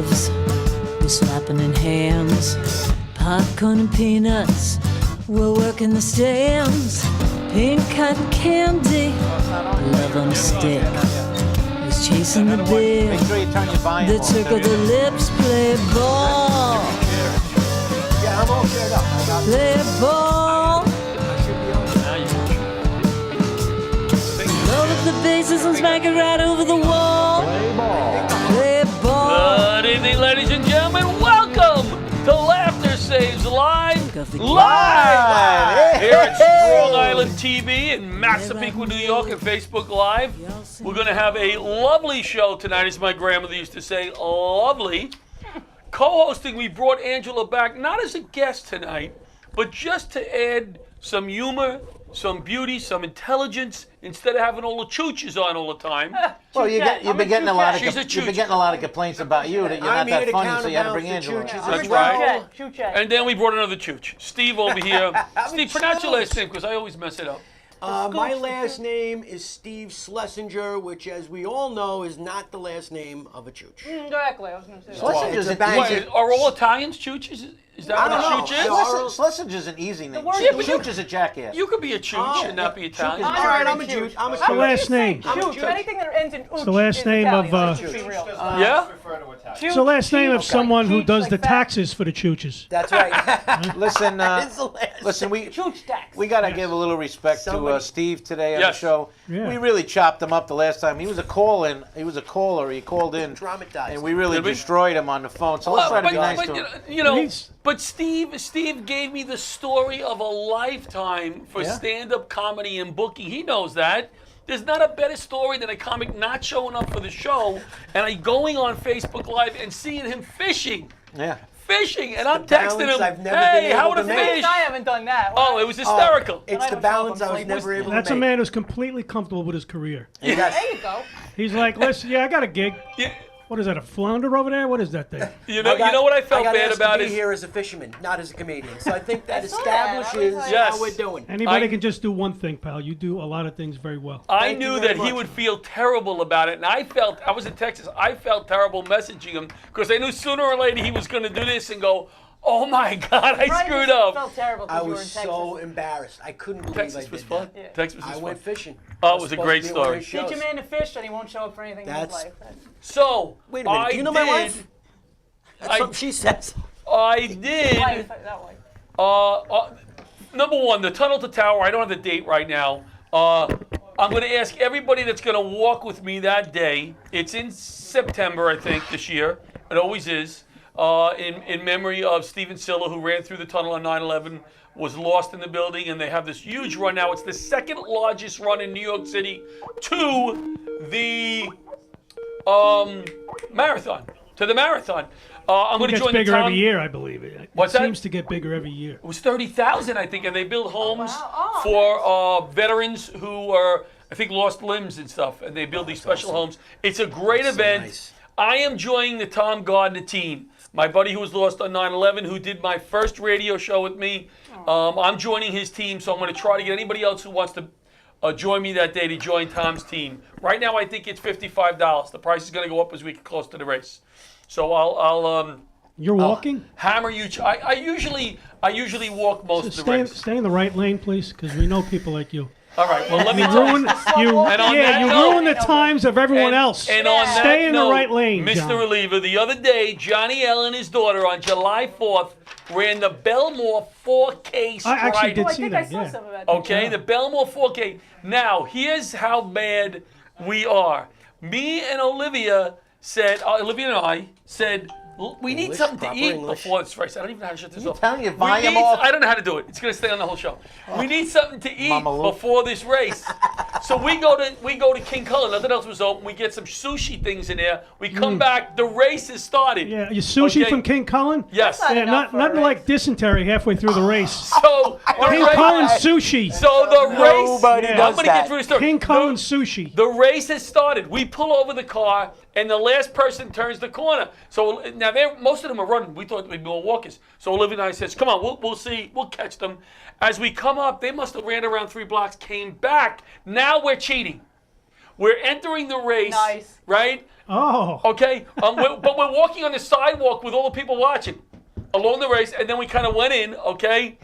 gloves, we're slapping in hands. Popcorn and peanuts, we're working the stands. Pink cotton candy, love on a stick. He's chasing the beer. Make sure you turn your volume The trick of the lips, play ball. Yeah, I'm all geared up. Play ball. Load up the bases and smack it right over the wall. Play ball. Good evening, ladies and gentlemen. Welcome to Laughter Saves Live. Live! Here at Strong Island TV in Massapequa, New York, and Facebook Live. We're going to have a lovely show tonight, as my grandmother used to say, lovely. Co-hosting, we brought Angela back, not as a guest tonight, but just to add some humor, some beauty, some intelligence, instead of having all the chooches on all the time. Well, you've been getting a lot of She's a you've been getting a lot of complaints about you that you're not that funny, so you had to bring Angela. That's right. And then we brought another chooch. Steve over here. Steve, pronounce your last name, because I always mess it up. My last name is Steve Schlesinger, which, as we all know, is not the last name of a chooch. Exactly, I was going to say that. Schlesinger's It's a an bang. easy. Are all Italians chooches? Is that I what a don't chooch know. is? Schlesinger's an easy name. word- Chooch is a jackass. You could be a chooch and not be Italian. All right, I'm a Jew. I'm a How Jew. would last you say name? I'm a Chooch? Jew. Anything that ends in ooch the last is name Italian, of, let's be real. Yeah? It's the last name of Chooch, someone who Chooch does like the that. taxes for the chooches. That's right. Listen, It's the last listen, we Chooch tax. gotta give a little respect to Somebody- Steve today on Yes. the show. Yeah. We really chopped him up the last time. He was a call-in. He was a caller. He called in, Traumatized. and we really Did we? destroyed him on the phone. So let's try to be nice to him. You know, He's- but Steve gave me the story of a lifetime for Yeah. stand-up comedy and booking. He knows that. There's not a better story than a comic not showing up for the show and going on Facebook Live and seeing him fishing. Yeah. Fishing, and I'm the texting balance him, I've never hey, been how able would to a make. fish? I haven't done that. Oh, it was hysterical. It's the don't balance show up I was on never able to That's a make. man who's completely comfortable with his career. Yes. There you go. He's like, listen, yeah, I got a gig. Yeah, What is that, a flounder over there? What is that thing? you know what I felt got bad asked about to be is here as a fisherman, not as a comedian. So I think that I saw that. I was establishes like- Yes. how we're doing. Anybody I- can just do one thing, pal. You do a lot of things very well. I Thank you knew very that he much. would feel terrible about it, and I was in Texas. I felt terrible messaging him because I knew sooner or later he was going to do this and go, "Oh my God, I Brian screwed just up." felt terrible because I you were in was Texas. so embarrassed. I couldn't believe Texas I did was fun. that. Texas was I fun. went fishing. Oh, I it was a supposed great to be on one of story. his Teach a shows. man to fish and he won't show up for anything in his That's- life. So Wait a minute. I Do you know my did. wife? That's something she says. I did. Life, that way. Number one, the Tunnel to Tower. I don't have the date right now. I'm going to ask everybody that's going to walk with me that day. It's in September, I think, this year. It always is. In memory of Steven Silla, who ran through the tunnel on 9/11, was lost in the building, and they have this huge run now. It's the second largest run in New York City to the marathon. To the marathon. I'm It going to gets join the bigger Tom. every year, I believe. It What's that? seems to get bigger every year. It was 30,000, I think, and they build homes wow. Oh, for veterans who are, I think, lost limbs and stuff, and they build these special homes. It's a great event. nice. I am joining the Tom Gardner team. My buddy who was lost on 9/11, who did my first radio show with me. I'm joining his team, so I'm going to try to get anybody else who wants to join me that day to join Tom's team. Right now, I think it's $55. The price is going to go up as we get close to the race. So I'll You're walking? hammer you. I usually walk most of the Stay, race. stay in the right lane, please, because we know people like you. All right. Well, let me You tell ruin, you, And on yeah, that you note- ruin the times of everyone else. And on that Stay in the note, right lane, Mr. John. Reliever. The other day, Johnny L and his daughter on July 4th ran the Belmore 4K I stride. actually did I see think I that, saw yeah. some of that. Okay, the Belmore 4K. Now, here's how bad we are. Me and Olivia said, Olivia and I said, we need English, something to proper eat English. before this race. I don't even know how to shut this off. telling your We volume need- off? I don't know how to do it. It's going to stay on the whole show. We need something to eat Mama Lou. before this race. So we go to King Cullen. Nothing else was open. We get some sushi things in there. We come back. The race has started. Yeah, you sushi Okay. from King Cullen? Yes. That's Yeah, enough for a nothing race. like dysentery halfway through the race. So the King race, Cullen sushi. So the race. Nobody Yeah. I'm does going to get that. through the story. King Cullen sushi. The race has started. We pull over the car, and the last person turns the corner. So now most of them are running. We thought they'd be more walkers. So Olivia and I says, "Come on, we'll see. We'll catch them." As we come up, they must have ran around 3 blocks, came back. Now we're cheating. We're entering the race. Nice. Right? Oh. Okay? But we're walking on the sidewalk with all the people watching along the race, and then we kind of went in, okay?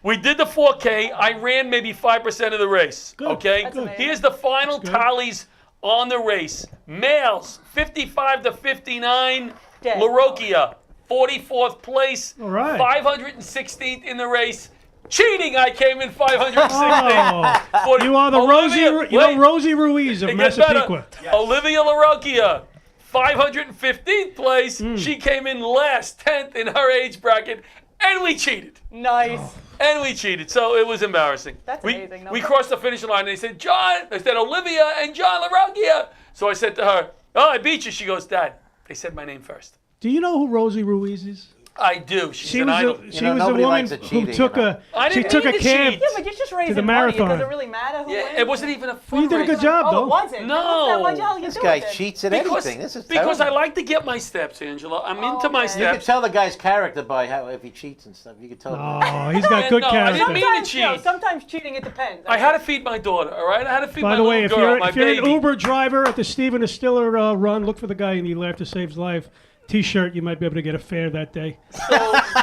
We did the 4K. I ran maybe 5% of the race, Good. okay? That's amazing. Here's the final good. tallies on the race. Males, 55 to 59. Dead. LaRocchia, 44th place. All right. 516th in the race. Cheating, I came in 516th. Oh. You are the Olivia, Rosie Ruiz of it gets better. Massapequa. Olivia LaRocchia, 515th place. Hmm. She came in last, 10th in her age bracket, and we cheated. Nice. And we cheated, so it was embarrassing. That's we, amazing. No We problem. crossed the finish line, and they said, John, they said, Olivia and John LaRocchia. So I said to her, oh, I beat you. She goes, Dad, they said my name first. Do you know who Rosie Ruiz is? I do. She's She an was idol. a, she know, was a nobody woman likes a who cheating, took you know. I she didn't took mean a to cab. cheat. Yeah, but you're just raising the money. marathon. Does it really matter who Yeah, wins? it wasn't even a You fun did a good race. job, Oh, though. it wasn't. No. Why'd you This do guy it then? cheats at Because, everything. This is because I terrible. like to get my steps, Angela. I'm into my okay. You can steps. tell the guy's character by how if he cheats and stuff. You can tell. Oh, he's got good No, I didn't character. mean- Sometimes, to cheat. sometimes cheating, it depends. I had to feed my daughter, all right? I had to feed By my the way, little if girl, you're my if you're baby. an Uber driver at the Stephen Stiller run, look for the guy in the Laughter Saves Life T-shirt. You might be able to get a fare that day.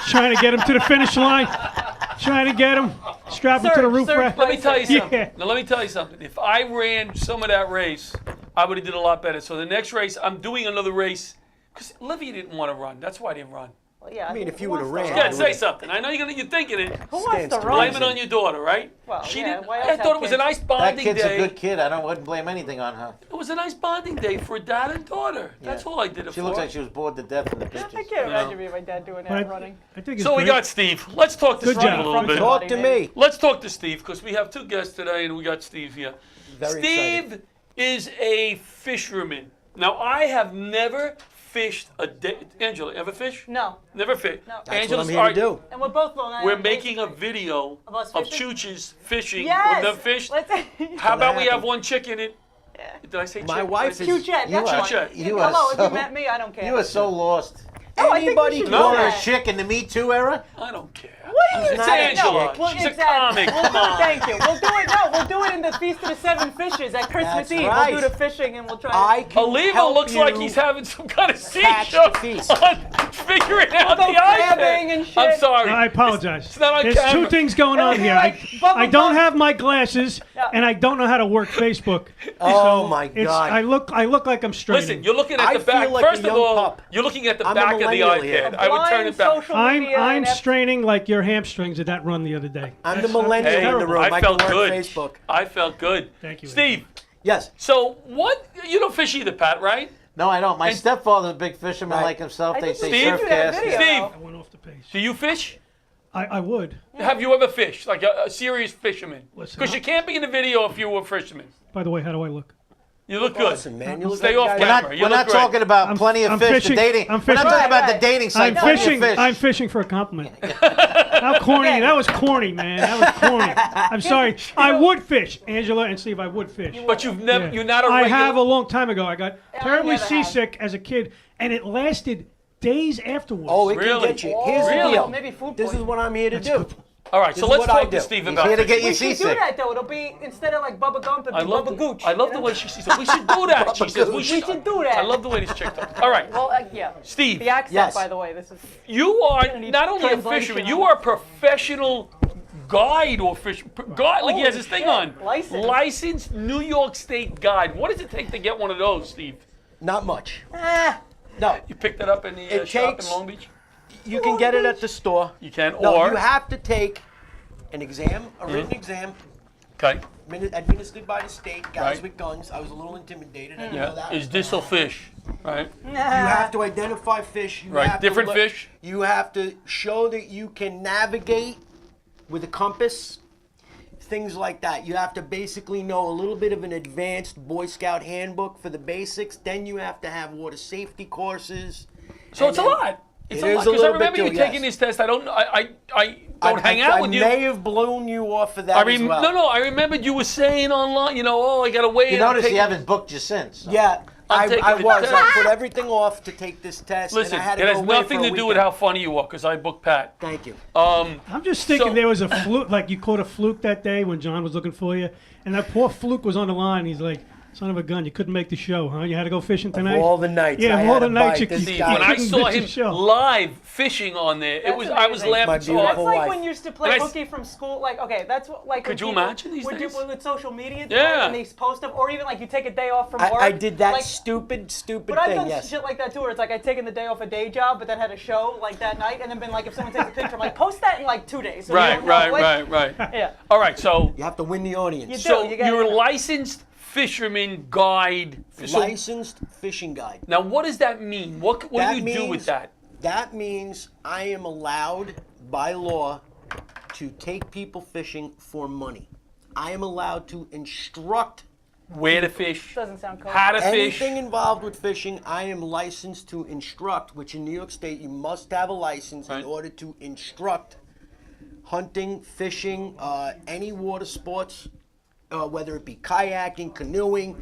Trying to get him to the finish line. Trying to get him. Strap him to the Search, roof search rack. Let me tell you something. Yeah. Now, let me tell you something. If I ran some of that race, I would have did a lot better. So the next race, I'm doing another race because Olivia didn't want to run. That's why I didn't run. Well, yeah, I mean, who if you wants would've to ran, run? Yeah, say something. I know you're thinking it. Who wants Stands to to run? Blame it on your daughter, right? Well, She yeah, didn't. why I else thought have it was a kids? nice That bonding kid's day. a good kid. I wouldn't blame anything on her. It was a nice bonding day for a dad and daughter. That's all I did it She for. looks like she was bored to death in the I pictures. can't imagine me and my dad doing that But running. I think it's So we great. got Steve. Let's talk to Good Steve job. a little bit. Talk to me. Let's talk to Steve because we have two guests today and we got Steve here. Very Steve excited. is a fisherman. Now, I have never fished a day. Angela, ever fish? No. Never fished. No. That's That's what Angela's I'm here all to right, do. And we're both Long Island. We're making a video Of us of fishing? Chooches fishing. Yes. We've never fished. Let's How about we happen. have one chick in it? Did I say chick? My wife is. Cute Jet. You That's are- fine. you Hello, are if you so- met me, I don't care. You are so lost. Oh, I think we Anybody should can do You're a that. chick in the Me Too era? I don't care. What? not a Angela. chick. Well, She's a exactly. comic. We'll Come do, on. thank you. We'll do it. No, we'll do it in the Feast of the Seven Fishes at Christmas That's Eve. right. We'll do the fishing and we'll try. I can Oliva help looks you. like he's having some kind of catch seizure the feast. on figuring out go the iPad. crabbing and shit. I'm sorry. I apologize. It's not on There's camera. two things going It'll on be here. like Bubba I don't Butt. have my glasses, Yeah. and I don't know how to work Facebook. Oh my It's, God. I look like I'm straight. Listen, you're looking at I the back. feel like First a of young all, pup. you're looking at the I'm a back of the millennial iPad. here. I would turn Blind it back. social I'm media I'm and straining like your hamstrings at that run the other day. I'm the millennial Hey, in the room. I I felt can work good. Facebook. I felt good. Thank you, Steve. Yes. So what? You don't fish either, Pat, right? No, I don't. My And- stepfather's a big fisherman Right. like himself. I They think say we Steve? surf should do that cast. video. Steve. I went off the pace. Do you fish? I would. Have you ever fished like a serious fisherman? Listen, Because you can't be in the video if you were a fisherman. By the way, how do I look? You look good. Listen, man. You look Stay like off a We're guy- camera. not, You we're look not great. talking about I'm- plenty of I'm fish. fishing. The dating. I'm We're not fishing. talking about Right, the dating I'm site. Plenty of fishing. fish. I'm fishing for a compliment. How corny? That was corny, man. That was corny. I'm sorry. I would fish, Angela and Steve. I would fish. But you've never. Yeah. You're not a I regular. have a long time ago. I got terribly never have. seasick as a kid, and it lasted days afterwards. Oh, it Really? can get you. Here's Really? the deal. Maybe food This is poisoning. what I'm here to do. All right, so This is let's what I talk to do. Steve He's about here to fishing. get you We should do seasick. that though. It'll be instead of like Bubba Gump, it'll I be love Bubba the, Gooch. I love you the know? way she says. We should do that. She says we We should do that. I love the way this chick talks. All right, Well, yeah. Steve, The accent, Yes. by the way, this is. you are need not only a translation fisherman, on you it. are a professional guide or fish guide. Like he has Holy his thing shit. on. Licensed. New York State guide. What does it take to get one of those, Steve? Not much. Ah, No. You picked that up in the It shop in takes- Long Beach. You can get it at the store. You can, No, or you have to take an exam, a written exam, okay. administered by the state. Guys Right. with guns. I was a little intimidated. I didn't Yeah. know that. Is this a fish? Right. You have to identify fish. You Right, have to different fish. You have to show that you can navigate with a compass. Things like that. You have to basically know a little bit of an advanced Boy Scout handbook for the basics. Then you have to have water safety courses. So And it's a then- lot. It's It a is lot. a Because I little bit remember you too, taking yes. this test. I don't hang out with you. I may have blown you off for that I as well. No. I remembered you were saying online. You know, oh, I gotta wait. You and I'm notice you taking- haven't booked you since. so. Yeah, I'm taking I the was. test. I put everything off to take this test. Listen, and I had to it go has away nothing for a to do with weekend. how funny you are. Because I booked Pat. Thank you. I'm just thinking So- there was a fluke, like you caught a fluke that day when John was looking for you, and that poor fluke was on the line. He's like, Son of a gun, you couldn't make the show, huh? You had to go fishing Of tonight? all the nights, Yeah, I of all had the to nights bite you- this you- guy. When I couldn't saw miss him the show. live fishing on there, That's I was amazing. laughing My so beautiful That's hard. like wife. when you used to play And I- hooky from school. Like, okay, that's like. Could when you people- imagine these when days? with social media, Yeah. and they post them, or even like you take a day off from work. I did that like, stupid But I've thing, done yes. shit like that too, where it's like I'd taken the day off a day job, but then had a show like that night, and then been like, if someone takes a picture, I'm like, post that in like 2 days. So you Right, don't know right, what- right. Yeah. All right, so You have to win the audience. You do. so you gotta- you're a licensed fisherman guide. So Licensed fishing guide. now, what does that mean? What do That you do with means- that? That means I am allowed by law to take people fishing for money. I am allowed to instruct Where to fish? Doesn't sound cool. How to fish? anything involved with fishing. I am licensed to instruct, which in New York State you must have a license Right. in order to instruct hunting, fishing, any water sports, whether it be kayaking, canoeing,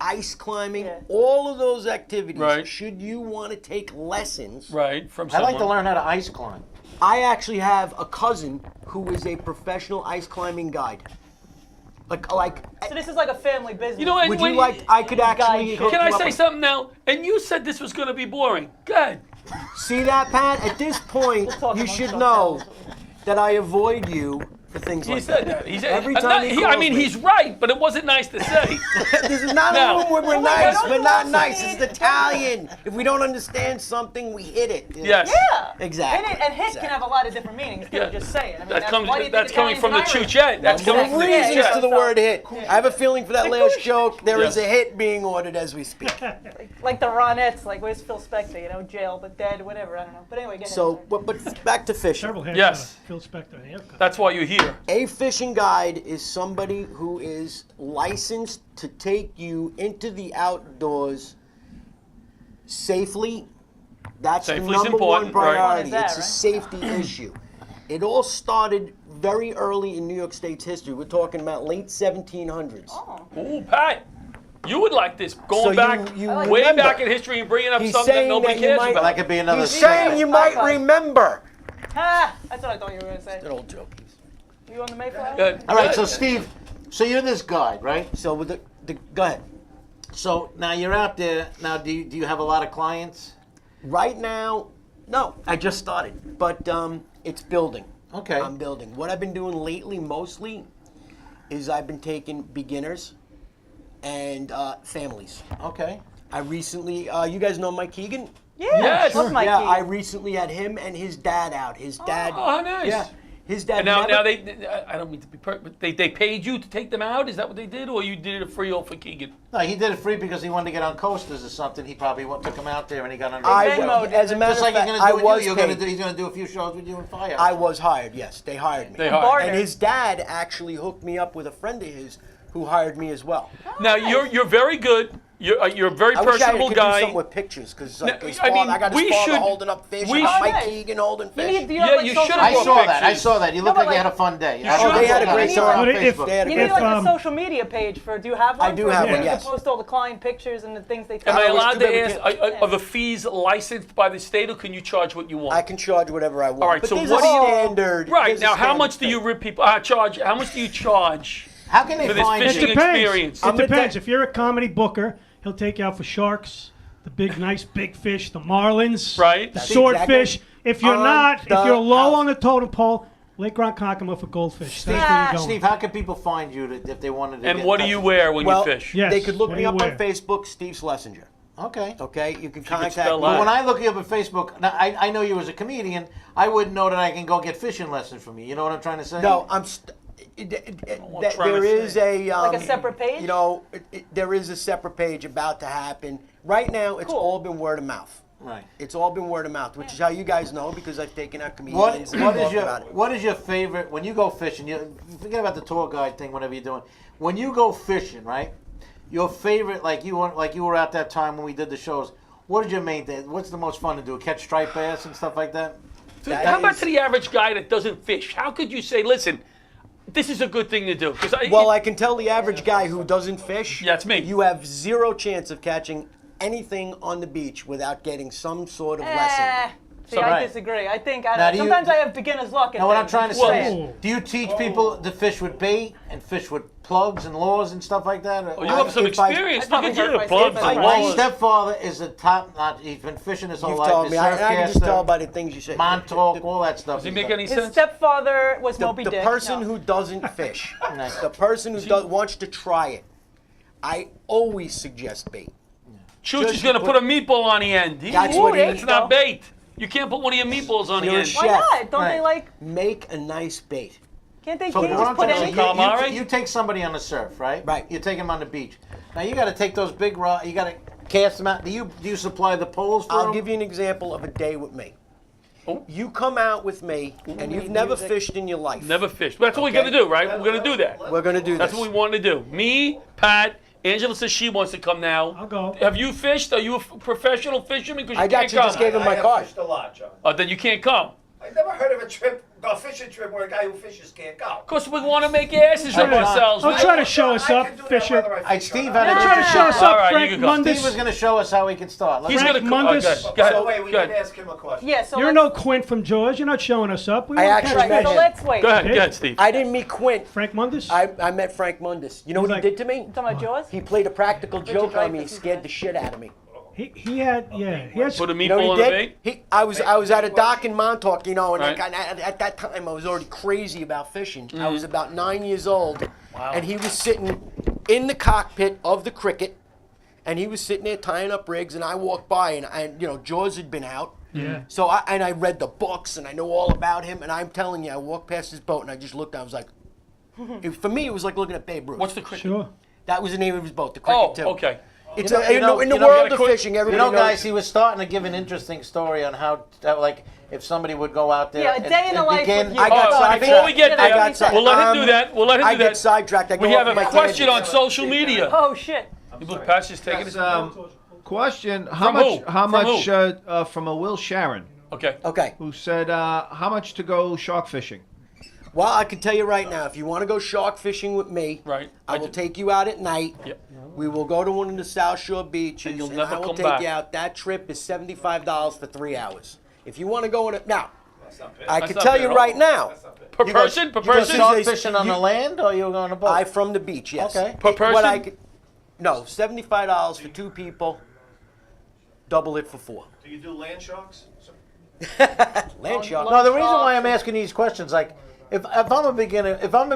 ice climbing, Yeah. all of those activities. Right. Should you want to take lessons, Right, from I someone. like to learn how to ice climb. I actually have a cousin who is a professional ice climbing guide. Like, So this is like a family business. You know, and would when you like? I could actually. Guide. hook Can I you up say with- something now? And you said this was going to be boring. Good. See that, Pat? At this point, talk you amongst should know ourselves. that I avoid you for things He like said that. that. He said, Every I'm time not- he he- I calls mean, me. he's right, but it wasn't nice to say. This is not No. a room where we're Oh my God, nice. don't We're you not also nice. need- It's Italian. If we don't understand something, we hit it. Yes. Yeah. Exactly. And hit Exactly. can have a lot of different meanings. Too, Yeah. just saying. I mean, That's coming. why do you think That's coming from the Italians Chuchet. and That's coming There's from the Yeah, reasons yeah. to the word hit. I have a feeling for that Like, last who's- joke. There is Yes. a hit being ordered as we speak. Like the Ronettes, like where's Phil Spector? You know, jail but dead, whatever. I don't know. But anyway, get So, but back to fishing. Terrible haircut. Yes. Phil Spector haircut. That's why you're here. A fishing guide is somebody who is licensed to take you into the outdoors safely. That's Safely's the number important, one right. priority. What is It's that, a safety issue. It all started very early in New York State's history. We're talking about late 1700s. Ooh, Pat, you would like this. Going So you- back, you way remember. back in history and bringing up He's something that saying nobody that you cares might- about. That could be another. He's saying you might High five. remember. Ah, that's what I thought you were gonna say. An old joke. You on the Mayflower? Good. All right, Good. so Steve, so you're this guide, right? So with the go ahead. So now you're out there. Now, do you have a lot of clients? Right now, no, I just started, but it's building. Okay. I'm building. What I've been doing lately, mostly, is I've been taking beginners and families. Okay. I recently, you guys know Mike Keegan? Yeah, Yes. love Mike Yeah, Keegan. I recently had him and his dad out. His dad. Oh, nice. Yeah, his dad. And now, never- now I don't mean to be but they paid you to take them out? Is that what they did? Or you did it free for Keegan? No, he did it free because he wanted to get on coasters or something. He probably took him out there and he got on. I, Venmo'd as a matter Just of like fact, you're I gonna do was with you. You're gonna paid. do. He's gonna do a few shows with you in Fire. I was hired. Yes, they hired me. They hired. Barter. And his dad actually hooked me up with a friend of his who hired me as well. Now you're very good. You're a very I wish I personable could do guy. something with pictures because like, No, his I father, mean, I got we his father should- holding up fish. we I got should- Mike Okay. Keegan holding You fish. need, do you Yeah, have, like, you social should I have media? saw that. I pictures. saw that. You look No, like but you had a like- fun day. You I should. saw They had a that. great I saw it time. on But if- Facebook. They had a You great need like If, a social media page for. Do you have one? I do for- have so one, you can yes. post all the client pictures and the things they. Am I it was allowed too to bad we ask, can't- are the fees licensed by the state or can you charge what you want? I can charge whatever I want. All right, but so there's what a do you- standard. Right, there's a now how standard much do you thing. rip people charge? How much do you charge How can they for this find It fishing you? depends. experience? It I'm gonna depends. tell- If you're a comedy booker, he'll take you out for sharks, the big, nice, big fish, the marlins, Right. the That's swordfish. exactly If you're on not, if the you're low house. on the totem pole, Lake Ronkonkoma for goldfish. That's where you're going. Steve, how can people find you if they wanted to? And get what do in you touch wear when Well, you fish? Yes. They could look What me do up you on wear? Facebook, Steve Schlesinger. with you? Okay. Okay, you can could contact spell me. that. But when I look you up on Facebook, now I know you as a comedian. I wouldn't know that I can go get fishing lessons from you. You know what I'm trying to say? No, I'm. what trying There to is say. a Like a separate page? You know, there is a separate page about to happen. Right now, it's Cool. all been word of mouth. Right. It's all been word of mouth, which is how you guys know because I've taken out What comedians and what talked is your about it. what is your favorite when you go fishing? You forget about the tour guide thing, whatever you're doing. When you go fishing, right? Your favorite, like you were at that time when we did the shows. What is your main thing? What's the most fun to do? Catch striped bass and stuff like that. That How about is- to the average guy that doesn't fish? How could you say, listen, this is a good thing to do? Because Well, I can tell the average guy who doesn't fish. Yeah, it's me. You have zero chance of catching anything on the beach without getting some sort of lesson. See, I Right. disagree. I think Now, do you- sometimes I have beginner's luck. Now, what I'm trying to say Whoa. is, do you teach people to fish with bait and fish with plugs and lures and stuff like that? Oh, you have some if I- experience. I'd Look probably at hurt you, myself plugs if and I- My walls. stepfather is a top-notch. He's been fishing his whole You've life. told The me. I can just tell surfcaster, by the things you say. Montauk, all that stuff. Does he he's make done. any His sense? stepfather was The Moby Dick. person No. who doesn't fish, the person who wants to try it, I always suggest bait. Chooch is Just going to put- put a meatball on the end. That's Ooh, what he- It's not bait. You can't put one of your meatballs on the You're a end. chef. Why not? Don't Right. they like? Make a nice bait. Can't they? So Can't you what just I'm put saying any? is, Calamari? you take somebody on the surf, right? Right. You take them on the beach. Now you got to take those big rods. You got to cast them out. Do you supply the poles for I'll them? give you an example of a day with me. Oh. You come out with me, and you've never fished in your life. Never fished. That's what we're Okay. going to do, right? We're going to do that. We're gonna do That's this. what we want to do. Me, Pat, Angela says she wants to come now. I'll go. Have you fished? Are you a professional fisherman? Because you I got can't you. come. Just gave him my have card. fished a lot, John. Then you can't come. I never heard of a fishing trip where a guy who fishes can't go. Because we want to make asses of Hey, ourselves. Don't man. try to show us I up, can do that Fisher. whether I Hey, fish or Steve not. had a Try to show us All up, right, you Frank can go. Steve was Mundus. going to show us how we can start. Let's He's Frank going to Mundus. Go By ahead. the way, we Go didn't ahead. ask him a question. Yeah. So You're let's, no Quint from George. You're not showing us up. We I won't actually catch met fish. So him. let's wait. Go ahead, go ahead, Steve. I didn't meet Quint. Frank Mundus? I met Frank Mundus. You know what He's he like- did to me? You talking about Jaws? He played a practical joke on me. He Dreyfuss. scared the shit out of me. He had, yeah. He had Put a You know meatball what on he the did? bait. I was at a dock in Montauk, you know, and Right. at that time I was already crazy about fishing. I was about 9 years old, and he was sitting in the cockpit of the Cricket, and he was sitting there tying up rigs, and I walked by, and you know, Jaws had been out. Yeah. So I read the books, and I know all about him, and I'm telling you, I walked past his boat, and I just looked, I was like, for me, it was like looking at Babe Ruth. What's the cricket? Sure. That was the name of his boat, the Cricket Oh, too. okay. It's You know- you know- in the you know- world you of gotta quit- fishing, You everybody know, knows. guys, he was starting to give an interesting story on how like, if somebody would go out there Yeah, a day in the life begin, with you. I got Oh, sidetracked. before we get I there, got side- we'll let him do that. We'll let him do I that. get sidetracked. I go We off have a my question on tangents. social media. Oh shit. Pat's just taking Yes, it. question: From How much? who? How From much? who? From a Will Sharon, Okay. Okay. who said, "How much to go shark fishing?" Well, I can tell you right now, if you want to go shark fishing with me, Right. I will do. take you out at night. Yep. We will go to one of the South Shore beaches, And you'll and never I will come take back. you out. That trip is $75 for 3 hours. If you want to go in it now, I That's can not tell bad you at right all. now. Per You go- person? Per you go person? shark They- fishing on you- the land, or you go on a boat? I from the beach, yes. Okay. Per What I person? could, no, $75 for 2 people. Double it for 4. Do you do land sharks? Land shark. No, the reason why I'm asking these questions, like, if I'm a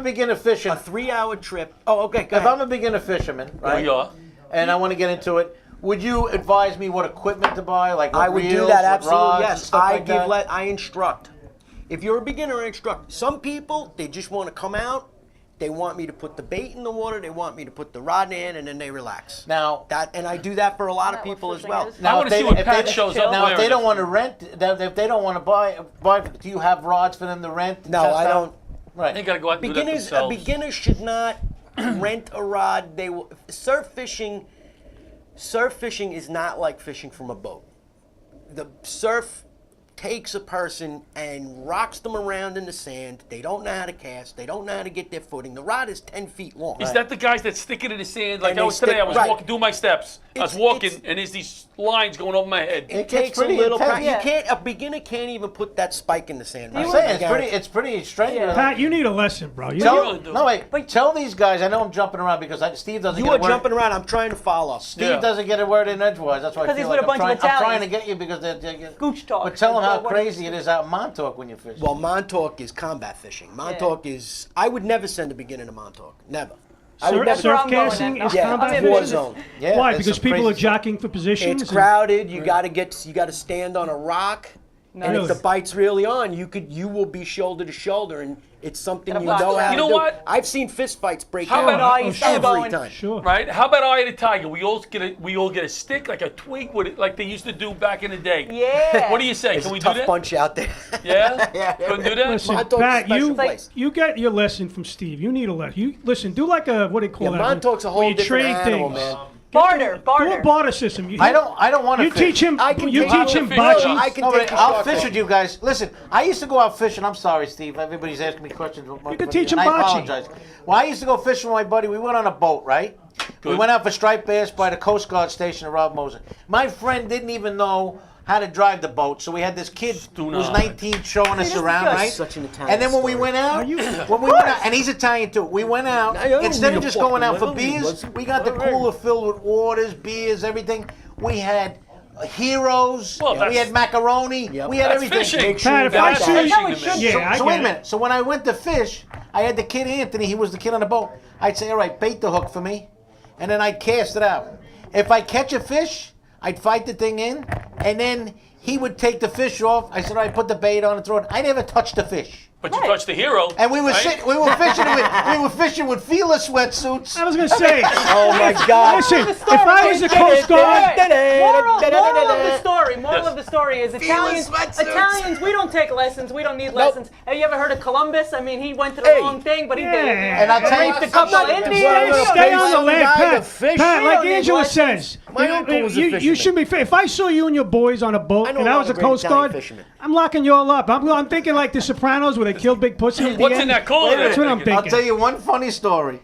beginner fishing, A 3-hour trip. Oh, okay. Go if ahead. I'm a beginner fisherman, right? We are. And I want to get into it. Would you advise me what equipment to buy? Like what I would do reels, that what absolutely. rods, and Yes, stuff I like give. that? I instruct. If you're a beginner, I instruct. Some people they just want to come out. They want me to put the bait in the water. They want me to put the rod in, and then they relax. Now, And I do that for a lot of Isn't that what people as fishing well. is? I wanna if see they- what if Pat they- shows up Now, if wearing. they don't want to rent, if they don't want to buy, do you have rods for them to rent? and No, test I out? don't. Right. They got to go out and do that Beginners, a themselves. beginner should not rent a rod. They will surf fishing. Surf fishing is not like fishing from a boat. The surf takes a person and rocks them around in the sand. They don't know how to cast. They don't know how to get their footing. The rod is 10 feet long. Is that the guys that stick it in the sand? Like And I they was today, stick- I was right. walking, doing my steps. I was It's- walking, it's- and there's these lines going over my head. It It gets takes a pretty little intense. practice. Yeah. You can't. A beginner can't even put that spike in the sand. I'm right? saying I it's guarantee. pretty strenuous. Pat, you need a lesson, bro. You Tell, really do. no wait, tell these guys. I know I'm jumping around because Steve doesn't. You get are a word, jumping around. I'm trying to follow. Steve Yeah. doesn't get a word in edgewise. That's why I Because feel he's like with a bunch of I'm trying to Italians. get you because they're Gooch talk. But tell them how What- crazy it is out in Montauk when you fish. Well, Montauk is combat fishing. Montauk is. I would never send a beginner to Montauk. Never. I would never. Surf Surf I'm going casting then. is Yeah, combat war fishing? zone. yeah, Why? it's Because some people are crazy stuff. jockeying for positions? It's and- crowded. You got to stand on a rock. And if Really? the bite's really on, you will be shoulder to shoulder, and it's something you block know it how out. to You know do. what? I've seen fist fights break How out about I Oh, still sure. every going? time. Sure. Right? How about Eye of the Tiger? We all get a stick, like a twig with it, like they used to do back in the day. Yeah. What do you say? There's Can a we do tough that? bunch out there. Yeah? Yeah. Couldn't do that? Listen, Montauk's a Pat, special you place. you get your lesson from Steve. You need a lesson. You listen. Do like a what do you call Yeah, that? Montauk's a Where whole you different trade animal, things. man. Barter. Do Barter. a barter system. You, I don't want to. You teach him. I can You take teach you him to bocce. fish. I can No, take but you I'll shark fish off. with you guys. Listen, I used to go out fishing. I'm sorry, Steve. Everybody's asking me questions. You could teach him I bocce. apologize. Well, I used to go fishing with my buddy. We went on a boat, right? We Good. went out for striped bass by the Coast Guard station of Rob Moser. My friend didn't even know how to drive the boat. So we had this kid who was 19 showing us around, guy's right? such an Italian And then when we story. went out, Are you- when we went out, and he's Italian too. We went out I don't instead need of a just going out for fucking beers. liver. We got the cooler filled with waters, beers, everything. We had heroes. Well, we that's- had macaroni. Yep. We had That's everything. fishing. Make sure Pat, you if got I that. see That's how it should be. Yeah, I So wait a get it. minute. So when I went to fish, I had the kid Anthony. He was the kid on the boat. I'd say, all right, bait the hook for me, and then I'd cast it out. If I catch a fish, I'd fight the thing in, and then he would take the fish off. I said, all right, put the bait on and throw it. I never touched the fish. But you touched the hero. And we were right? we were fishing with Fila sweatsuits. I was gonna say. Oh my God. Listen, if I was the Coast Guard, Moral of the story is Italians, we don't take lessons. We don't need lessons. Have you ever heard of Columbus? I mean, he went to the wrong thing, but he did it. Yeah. And I'll tell you, Raped a couple of Indians. Well, stay on the some land, guy Pat. to fish. Pat, We like don't need Angela lessons. says, My uncle was a you fisherman. should be fair. If I saw you and your boys on a boat I know and a I lot was a of great Coast Italian Guard, fishermen. I'm locking you all up. I'm thinking like The Sopranos where they killed Big Pussy at the What's end. in that cooler? That's what I'm thinking. I'll tell you one funny story.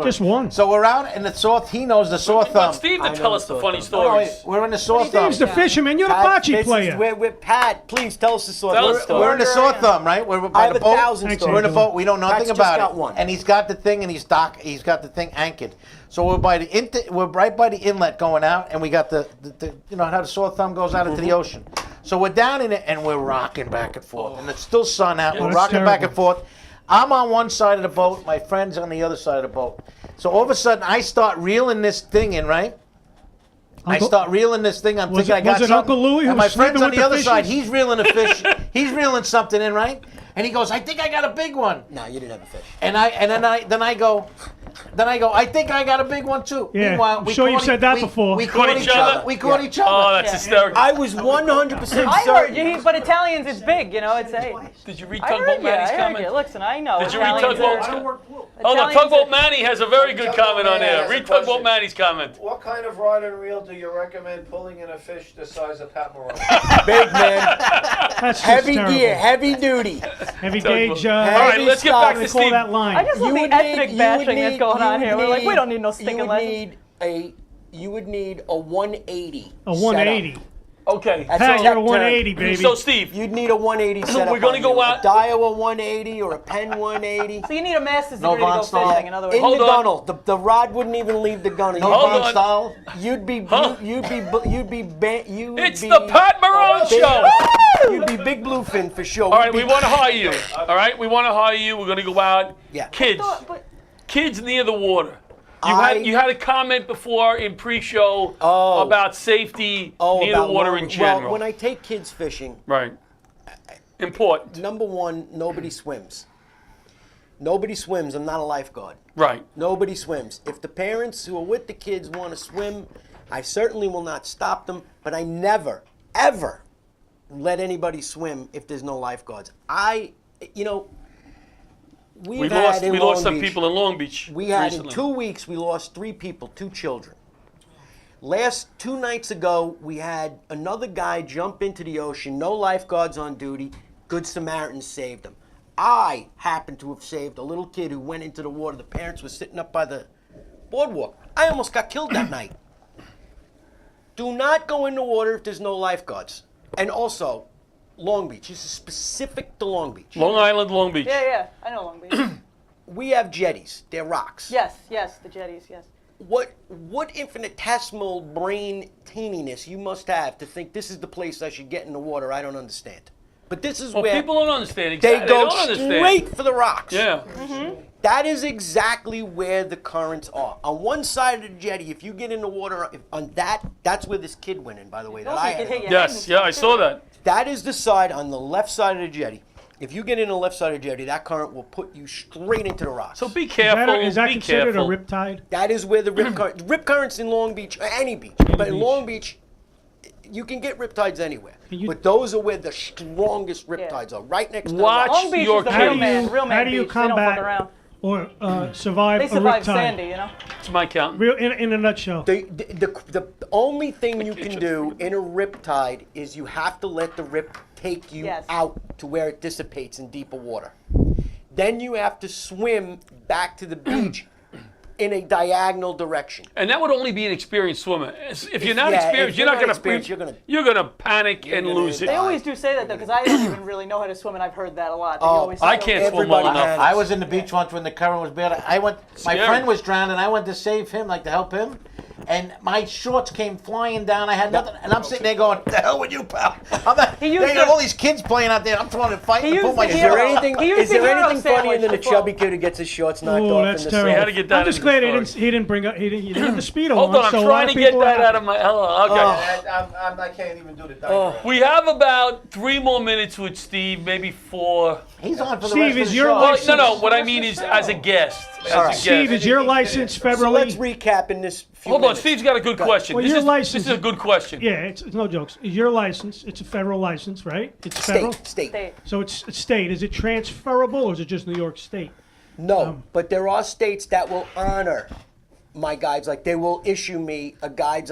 Just one. So we're out in the sore. He knows the sore But thumb. Steve to I tell know us the the funny story. Oh, wait, stories. we're in the sore thumb. Steve's the fisherman. You're the Pat, bocce this is player. We're Pat, please tell us the story. Tell us the story. We're in the sore thumb, right? We're by I have the boat. 1,000 Thanks, stories. We're in the boat. We know nothing Pat's just about got it. one. And he's got the thing, and he's got the thing anchored. So we're by we're right by the inlet going out, and we got the you know how the sore thumb goes out into the ocean. So we're down in it, and we're rocking back and forth, and it's still sun out. We're that's rocking back terrible. and forth. I'm on one side of the boat. My friend's on the other side of the boat. So all of a sudden, I start reeling this thing in, right? I Uncle- start reeling this thing. I'm Was thinking it- I got was it something. Uncle Louie who and my was friend's sleeping on with the the other fishes? side. He's reeling a fish. He's reeling something in, right? And he goes, I think I got a big one. No, you didn't have a fish. And then I go, I think I got a big one too. Yeah, Meanwhile, I'm sure you caught said that before. We Caught caught each each other. other? We caught each other. Oh, that's hysterical. I was 100% I heard certain. you, but Italians, it's big, you know. It's hey. Did you read I Tugboat heard you. Manny's I heard comment? you. Listen, I know. Did you read Italians Tugboat's are- comment? Oh, no, Italians Tugboat are- Manny has a very good comment on there. Manny has Read a Tugboat question. Manny's comment. What kind of rod and reel do you recommend pulling in a fish the size of Pat Morone? Big man. That's just Heavy terrible. gear, heavy duty. Heavy gauge. All right, Heavy let's get stuff. back They to call Steve. that line. I just love the would ethnic need- bashing you that's would going on need- here. We're like, we don't need no you sticking would lessons. need you would need a 180. A 180. Okay. That's Pat, a you're a tech 180, term. baby. So, Steve, You'd need a 180 setup. We're gonna on go you. out- A Daiwa 180 or a Pen 180. So you need a master's No degree to go Von Stahl. fishing. In other words, In Hold the on. gunnel, the rod wouldn't even leave the gunnel. No Hold Von on. Stahl. You'd be Huh? you'd be it's the Pat Marone Show. You'd be big bluefin for sure. All right, we want to hire you. All right, we want to hire you. We're going to go out. Yeah. Kids, but kids near the water. I- You had a comment before in pre-show Oh. about safety near the water in general. Well, when I take kids fishing, Right. Important. number one, nobody swims. Nobody swims. I'm not a lifeguard. Right. Nobody swims. If the parents who are with the kids want to swim, I certainly will not stop them, but I never, ever let anybody swim if there's no lifeguards. We lost some people in Long Beach We had recently. in 2 weeks, we lost 3 people, 2 children. Last 2 nights ago, we had another guy jump into the ocean, no lifeguards on duty. Good Samaritans saved him. I happened to have saved a little kid who went into the water. The parents were sitting up by the boardwalk. I almost got killed that night. Do not go in the water if there's no lifeguards. And also, Long Beach. This is specific to Long Beach. Long Island, Long Beach. yeah, I know Long Beach. We have jetties. They're rocks. yes, the jetties, yes. What infinitesimal brain teeniness you must have to think this is the place I should get in the water? I don't understand. But this is Well, where people don't understand they exactly. go don't understand. straight for the rocks. Yeah. That is exactly where the currents are. On one side of the jetty, if you get in the water, that's where this kid went in, by the way, that Also, I you could had. hit your head Yes. and Yeah, I stuff, saw too. that. That is the side on the left side of the jetty. If you get in the left side of the jetty, that current will put you straight into the rocks. So be careful. Is that be considered careful. a riptide? That is where the rip currents in Long Beach, or any beach, but in beach. Long Beach, you can get riptides anywhere. you- But those are where the strongest riptides are, right next to the Watch rocks. Long Beach your is the kids. real man How do you beach. They don't fuck combat around. or survive They a survive riptide? Sandy, you know. It's my count. Real in a nutshell. The only thing you can do in a riptide is you have to let the rip take you Yes. out to where it dissipates in deeper water. Then you have to swim back to the beach in a diagonal direction. And that would only be an experienced swimmer. If you're not yeah, experienced, if you're you're not not going experienced, to. you're gonna- panic and lose it. They always do say that though, because I don't even really know how to swim, and I've heard that a lot. They Oh, always say, I can't swim well Everybody enough. has. I was in the beach once when the current was bad. My Scary. friend was drowned, and I went to save him, like to help him. And my shorts came flying down. I had nothing, and I'm sitting there going, "The hell with you, pal!" I'm not, He used they got to- all these kids playing out there. I'm trying to fight He and pull used my to Is hear- there shorts. anything? He used Is to there hero anything funnier sandwich than a before. chubby kid who gets his shorts knocked Oh, off that's in the terrible. We had to get that I'm just into the glad he story. didn't bring up. He didn't have the speedo Hold on, so I'm a lot trying of to get people that are out of my. Okay. I can't even do the diagram. We have about 3 more minutes with Steve, maybe 4. He's on for the Steve, rest is of the your show. Well, license- no. What I mean is as a guest. As All a right. guest. Steve, is your license So let's federally? recap in this few Hold on, minutes. Steve's got a good question. Well, This your is license- a good question. Yeah, it's no jokes. Is your license? It's a federal license, right? It's federal. State. State. So it's state. Is it transferable or is it just New York State? No, but there are states that will honor my guides. Like they will issue me a guide's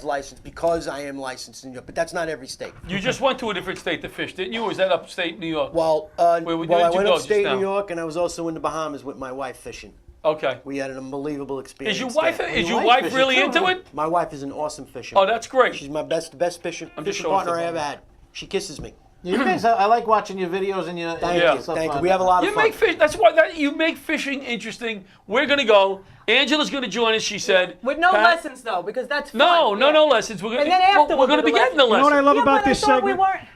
license because I am licensed in New York. But that's not every state. You just went to a different state to fish, didn't you? Or was that upstate New York? Well, where I did you went go just upstate now? New York, and I was also in the Bahamas with my wife fishing. Okay. We had an unbelievable experience. Is your wife there. really into it? My wife is an awesome fisher. Oh, that's great. She's my best fishing just showing partner I something. ever had. She kisses me. You guys, I like watching your videos and your. Thank Yeah. you. Thank you. We have a lot of You fun. make fish. That's why you make fishing interesting. We're gonna go. Angela's gonna join us. She said. With no Pat- lessons though, because that's fun. No yeah. lessons. We're gonna. And then after we're we'll gonna do be the getting the You know what I lessons. love Yeah, about but this I thought we segment? weren't.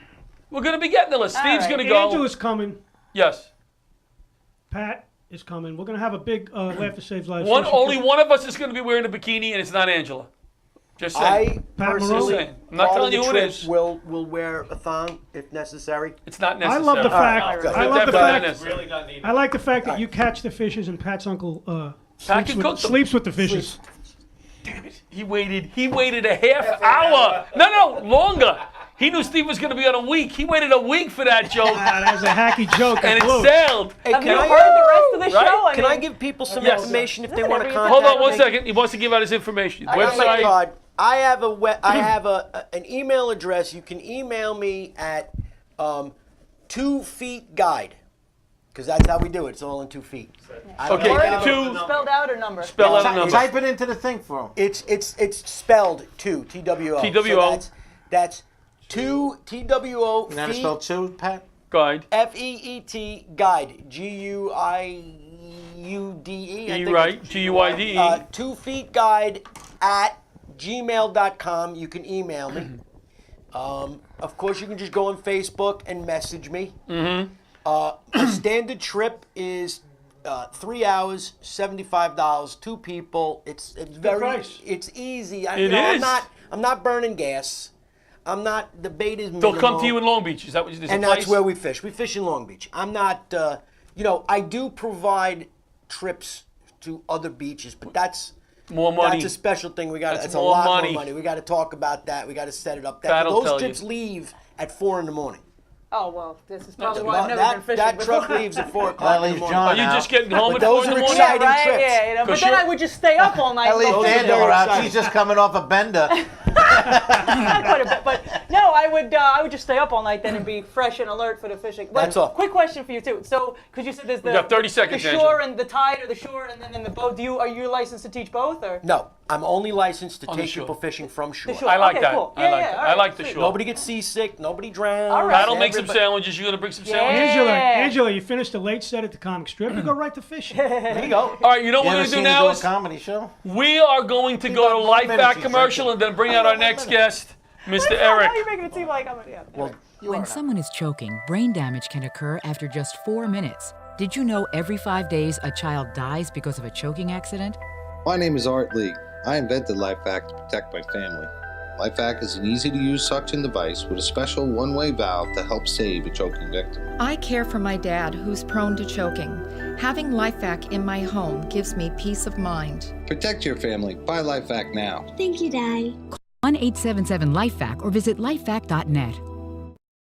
We're gonna be getting the lessons. Steve's right. gonna go. Angela's coming. Yes. Pat is coming. We're gonna have a big Laughter Saves Lives. Only one of us is gonna be wearing a bikini, and it's not Angela. Just saying. I Pat personally, Marone. I'm not part telling of the you who it trip is. will wear a thong if necessary. It's not I necessary. love the fact. Alright, I love the Definitely fact. necessary. Really not needed. I like the fact that you catch the fishes and Pat's uncle Pat can cook them. sleeps with the fishes. He waited a half hour. No, longer. He knew Steve was going to be on a week. He waited a week for that joke, That was a hacky joke. and it blew. sailed. Hey, Have can you I, heard the rest of the Right? show? can I mean, give people some Yes. information if they Listen, want to every- contact Hold on one me? second. He wants to give out his information. I got my Website. card. I have an email address. You can email me at 2 feet guide, because that's how we do it. It's all in 2 feet. I don't Okay, know. two. spelled out or number? Spell out a number. Type it into the thing for him. It's spelled two TWO. TWO. So that's 2 TWO You know how to spell two, Pat? Guide. FEET guide GUIUDE. I think Right. it's- GUIDE. 2 feet guide at gmail.com. You can email me. Of course, you can just go on Facebook and message me. A standard trip is 3 hours, $75, 2 people. It's very price. it's easy. It is. I'm not burning gas. I'm not. The bait is They'll come minimal. to you in Long Beach. Is that what you? And that's where we fish. We fish in Long Beach. I'm not, I do provide trips to other beaches, but that's More money. That's a special thing. That's It's a more lot money. more money. We got to talk about that. We got to set it up. That'll tell Those you. trips leave at 4 in the morning. Oh well, this is probably why I've never been fishing That before. truck leaves at 4 That o'clock in the leaves morning. John Are you out. just getting home But at 4 those in the are morning? exciting. Yeah, right. trips. Yeah, but 'Cause then you're- I would just stay up all night. At least and go Angela very out. exciting. She's just coming off a bender. Not quite a bit, but no, I would just stay up all night then and be fresh and alert for the fishing. But That's all. Quick question for you too. So, because you said there's the got 30 seconds, the shore and the tide, or the shore and then the boat. Are you licensed to teach both, or No, I'm only licensed to the take shore. people fishing from shore. the shore? I like okay, that. Cool. I Yeah, like yeah, that. all I right, like the sweet. shore. Nobody gets seasick. Nobody drowns. All right. Pat'll make some Everybody- sandwiches. You're gonna bring some Yeah. sandwiches. Angela, you finished a late set at the comic strip. You go right to fishing. There you go. All right, you know You what we're ever gonna do seen now her do is a comedy show? we are going to go to got Life 1 minute, Back she's commercial drinking. and then bring out our next guest, Mr. Now Eric. you're making it seem like I'm. Yeah. When someone is choking, brain damage can occur after just 4 minutes. Did you know every 5 days a child dies because of a choking accident? My name is Art Lee. I invented LifeVac to protect my family. LifeVac is an easy-to-use suction device with a special one-way valve to help save a choking victim. I care for my dad, who's prone to choking. Having LifeVac in my home gives me peace of mind. Protect your family. Buy LifeVac now. Thank you, Daddy. 1-877-LifeVac or visit lifevac.net.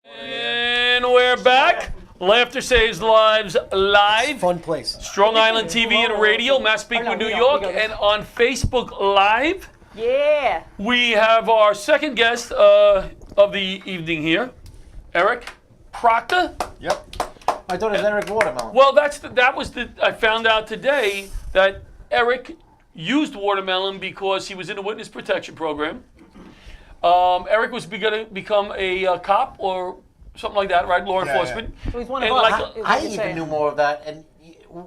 And we're back. Laughter Saves Lives live. Fun place. Strong Island TV and radio, Massapequa, New York, and on Facebook Live. Yeah. We have our second guest of the evening here, Eric Proctor. I thought it was Eric Watermelon. Well, I found out today that Eric used watermelon because he was in the witness protection program. Eric was going to become a cop or something like that, right? Law enforcement. So he's one of And us. like- is what I you're even saying. knew more of that, and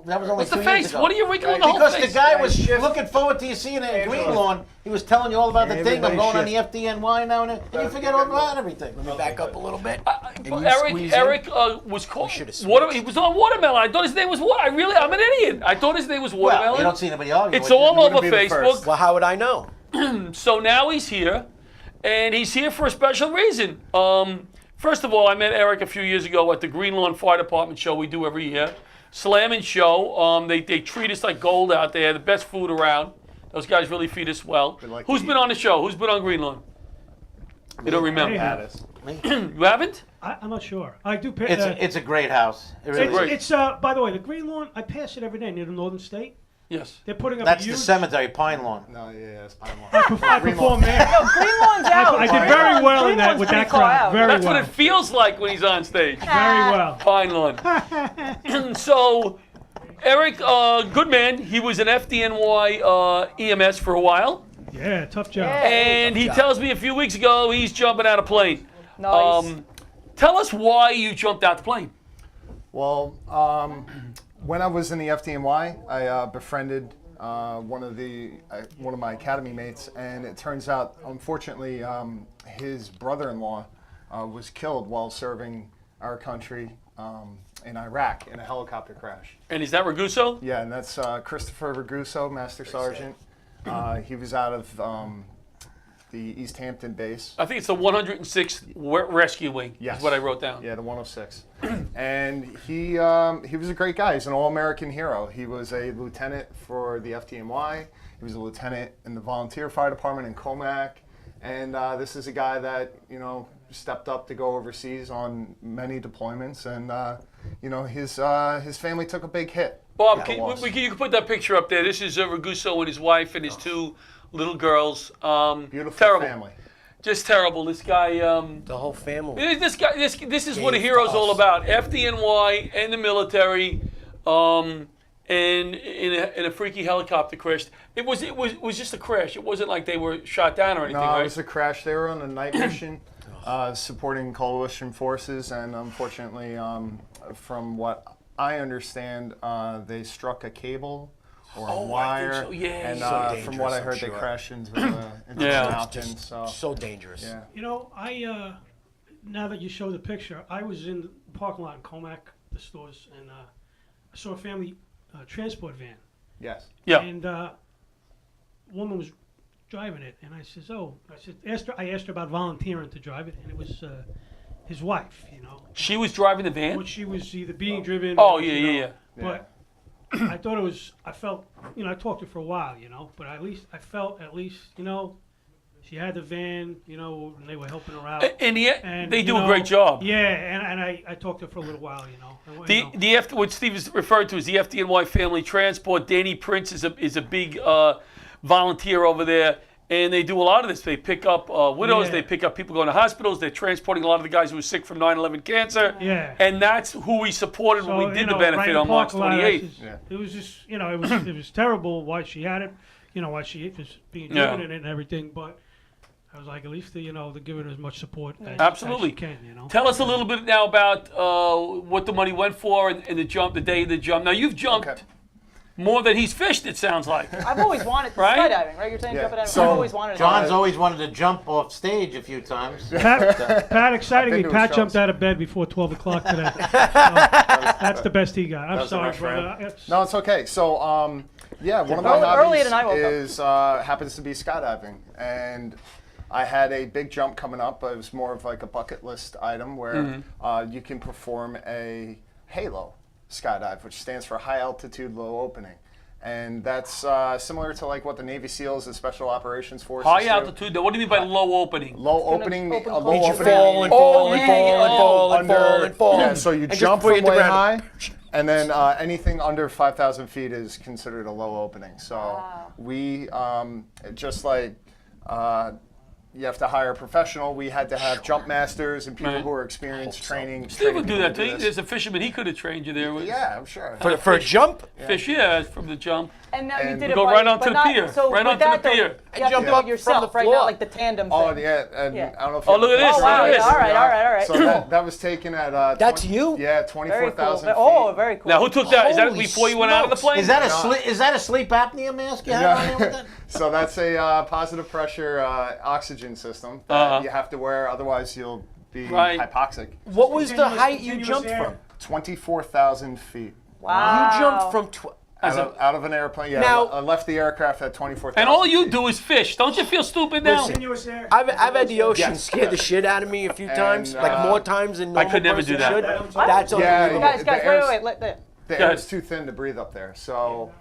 that was only What's the 2 years face? ago. What are you wrinkling the whole Because face? the guy was looking forward to you seeing it in Greenlawn. He was telling you all about the thing. I'm Everybody going on the shift. FDNY now, and you forget all about everything. Let me back up a little bit. And you Eric squeeze in. Eric was called. should've He was on watermelon. I thought his name was what? I'm an idiot. I thought his name was Well, watermelon. you don't see anybody argue. It's with you. all over be the Facebook. first. Well, how would I know? So now he's here, and he's here for a special reason. First of all, I met Eric a few years ago at the Greenlawn Fire Department show we do every year. Slamming show. They treat us like gold out there. The best food around. Those guys really feed us well. like Who's to been on the show? Who's been on Greenlawn? You don't remember? Hey, You haven't? I'm not sure. I do. It's a great house. It really is. It's by the way, the Green Lawn. I pass it every day near the Northern State. Yes. They're putting up That's a huge. the cemetery, Pine Lawn. No, yeah, it's Pine Lawn. I performed there. No, Greenlawn's out. I did very well in that Greenlawn's with pretty that far crowd. out. Very That's well. what it feels like when he's on stage. Very well. Pine Lawn. So, Eric, good man. He was an FDNY EMS for a while. Yeah, tough job. And he tells me a few weeks ago he's jumping out of plane. Nice. Tell us why you jumped out the plane. Well, when I was in the FDNY, I befriended one of my academy mates, and it turns out, unfortunately, his brother-in-law was killed while serving our country in Iraq in a helicopter crash. And is that Raguso? Yeah, and that's Christopher Raguso, Master Sergeant. He was out of the East Hampton base. I think it's the 106th Rescue Wing. Yes. Is what I wrote down. Yeah, the 106. And he was a great guy. He's an all-American hero. He was a lieutenant for the FDNY. He was a lieutenant in the volunteer fire department in Comac. And this is a guy that, stepped up to go overseas on many deployments. And, his family took a big hit. Bob, you can put that picture up there. This is Raguso and his wife and his two little girls. Beautiful terrible. family. Just terrible. This guy. The whole family. This guy. This is what a Gave hero's us. all about. FDNY and the military, and in a freaky helicopter crash. It was just a crash. It wasn't like they were shot down or anything. No, right? it was a crash. They were on a night mission supporting coalition forces, and unfortunately, from what I understand, they struck a cable or a wire, I think so. Yeah. and So from what I dangerous, heard, I'm they sure. crashed into the Yeah. mountain. So dangerous. Yeah. I now that you show the picture, I was in the parking lot in Comac, the stores, and I saw a family transport van. Yes. Yeah. And a woman was driving it, and I says, I asked her about volunteering to drive it, and it was his wife, She was driving the van. But she was either being driven. Oh or, yeah. But I thought I felt, I talked to her for a while, but I felt, she had the van, and they were helping her out. And they do a great job. Yeah, and I talked to her for a little while, What Steve is referred to as the FDNY Family Transport. Danny Prince is a big volunteer over there, and they do a lot of this. They pick up widows, they pick up people going to hospitals, they're transporting a lot of the guys who were sick from 9/11 cancer. Yeah. And that's who we supported when we did the benefit right in on March parking lot, 28th. It was just, it was terrible why she had it, why she was being driven in it and everything, but I was like, at least they're giving as much support as Absolutely. as she can, Tell us a little bit now about what the money went for and the day of the jump. Now you've jumped more than he's fished, it sounds like. I've always wanted Right? skydiving, right? You're saying jumping out. I've always wanted John's it. always wanted to jump off stage a few times. Pat, excitingly, it was Pat Charles. jumped out of bed before 12 o'clock today. That's the best he got. I'm was a sorry, nice round. brother. No, it's okay. So, one of my Earlier hobbies than I woke up. is happens to be skydiving, and I had a big jump coming up. It was more of like a bucket list item where you can perform a halo skydive, which stands for high altitude, low opening. And that's similar to like what the Navy SEALs and Special Operations Forces High do. altitude. Now, what do you mean by low opening? Low opening, open a close. low Means you opening. fall and fall and fall and fall and fall and fall. Yeah, so you And just jump before you from hit the way ground. high, and then anything under 5,000 feet is considered a low opening. So we just like you have to hire a professional. We had to have jump masters and people who are experienced training. Steve would do training that people too. this. There's a fisherman. He could have trained you there. With Yeah, I'm sure. For a jump? Fish, yeah, from the jump. And now you And did it go by- right onto but the not- pier. So Right with onto that, the though, pier. You have to do up it yourself from the right floor. now, like the tandem Oh thing. yeah, and Yeah. I don't know if Oh, you look at have this, a look at picture. this. All right. So that was taken at. That's you? Yeah, Very 24,000 cool. feet. Oh, very cool. Now, who took that? Is that Holy before you went out of the smokes. plane? Is that a sleep apnea mask you have on there with that? So that's a positive pressure oxygen system that you have to wear, otherwise you'll be Right. hypoxic. What was the height you jumped from? 24,000 feet. Wow. You jumped from. Out of an airplane. Yeah, Now- I left the aircraft at 24,000. And all you do is fish. Don't you feel stupid now? I've had the ocean scare the shit out of me a few times, like more times than normal could never person do that. should. That's Yeah, unbelievable. Guys, The wait. air's- Let The Go air ahead. is too thin to breathe up there. So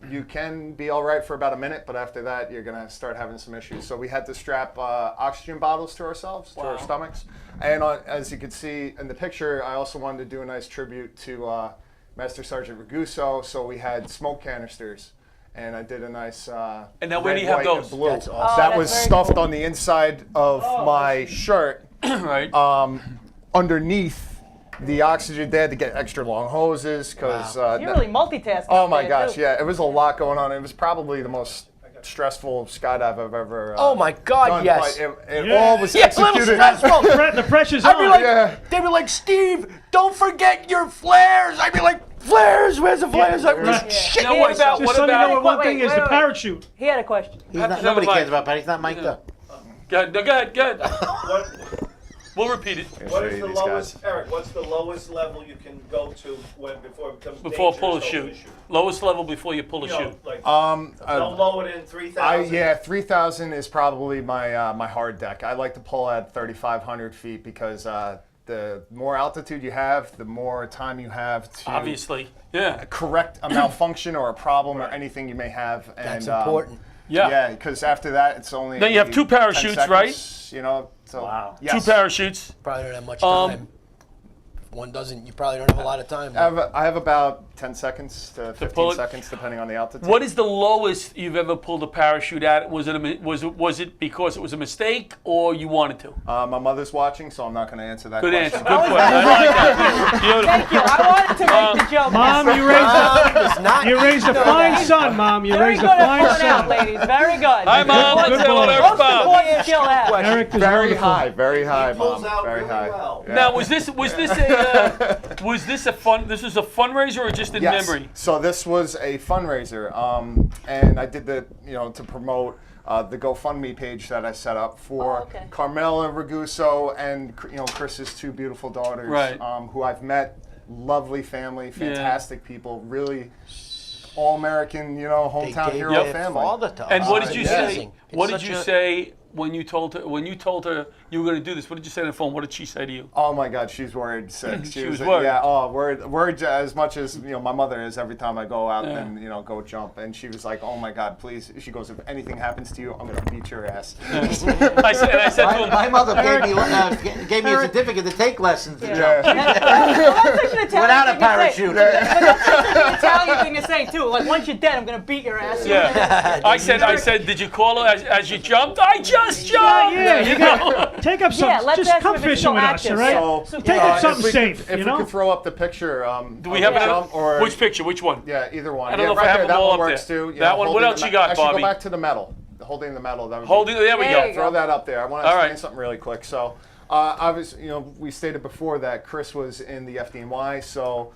you can be all right for about a minute, but after that, you're going to start having some issues. So we had to strap oxygen bottles to ourselves, to our stomachs. And as you can see in the picture, I also wanted to do a nice tribute to Master Sergeant Raguso. So we had smoke canisters. And I did a nice And now where red, do you have white, those? and blue. That's awesome. That that's was very stuffed cool. on the inside of my shirt. Right. Underneath the oxygen, they had to get extra long hoses because. You're really multitasking. Oh up my there, gosh, too. yeah, it was a lot going on. It was probably the most stressful skydive I've ever. Oh my God, done, yes. but it Yeah. all was Yeah, it's a little executed. stressful. The pressure's I'd be on. like, Yeah. they'd be like, Steve, don't forget your flares. I'd be like, flares? Where's the flares? I'm just shit. Now, what about Just so you know what one thing is, the wait. parachute. He had a question. Nobody cares about that. He's not mic'd up. Go ahead. No, go ahead. What, We'll repeat it. what is the lowest, Eric? What's the lowest level you can go to before it becomes Before dangerous pull a to chute. overshoot? Lowest level before you pull a You know, chute. like Um, don't lower it in 3,000. yeah, 3,000 is probably my my hard deck. I like to pull at 3,500 feet because the more altitude you have, the more time you have to Obviously. Yeah. correct a malfunction or a problem or anything you may have. That's and, important. Yeah. Yeah, because after that, it's only. Then you have 2 10 parachutes, seconds, right? You know, so. Wow. Yes. 2 parachutes. Probably don't have much time. If one doesn't, you probably don't have a lot of time. I have about 10 seconds to 15 pull it. seconds, depending on the altitude. What is the lowest you've ever pulled a parachute at? Was it because it was a mistake or you wanted to? My mother's watching, so I'm not going to answer that Good question. answer. Good question. I like that. Beautiful. Thank you. I wanted to make the joke. Mom, you raised a fine son, Mom. You Very raised good a at fine pulling out, son. ladies. Very good. Hi, Mom. Let's Good say hello to boy. Eric Most Bob. important skill have. Eric is Very wonderful. high, very high, pulls Mom. out Very really high. well. Yeah. Now, was this a fun? This was a fundraiser or just in Yes. memory? So this was a fundraiser, and I did to promote the GoFundMe page that I set up for okay. Carmela Raguso and Chris's 2 beautiful daughters, Right. Who I've met. Lovely family, fantastic people, really all American, hometown They hero gave their family. father to And us. what did you say? Amazing. What It's did you such a- say when you told her you were going to do this? What did you say on the phone? What did she say to you? Oh my God, she's worried sick. She was worried. Yeah, worried as much as my mother is every time I go out and go jump. And she was like, "Oh my God, please!" She goes, "If anything happens to you, I'm gonna beat your ass." I said to him, My mother gave me a certificate to take lessons. To jump. Well, that's such an Italian Without a thing to say. parachute. But that's such an Italian thing to say too. Like once you're dead, I'm gonna beat your ass. yeah. I said, did you call her as you jumped? I just jumped. Yeah, you got take up some. Yeah, let's just ask come him if it's fishing still with us, active. all right? So, Take up something if safe, If you we know? could throw up the picture. Do we have it? jump or Which picture? Which one? Yeah, either one. I don't know if right I have there, them that all one up works there. too. That one. What holding else the you got, Actually, Bobby? go back to the medal. Holding the medal. That would Holding. There we There you go. throw that up there. I want to All explain right. something really quick. So, obviously, we stated before that Chris was in the FDNY, so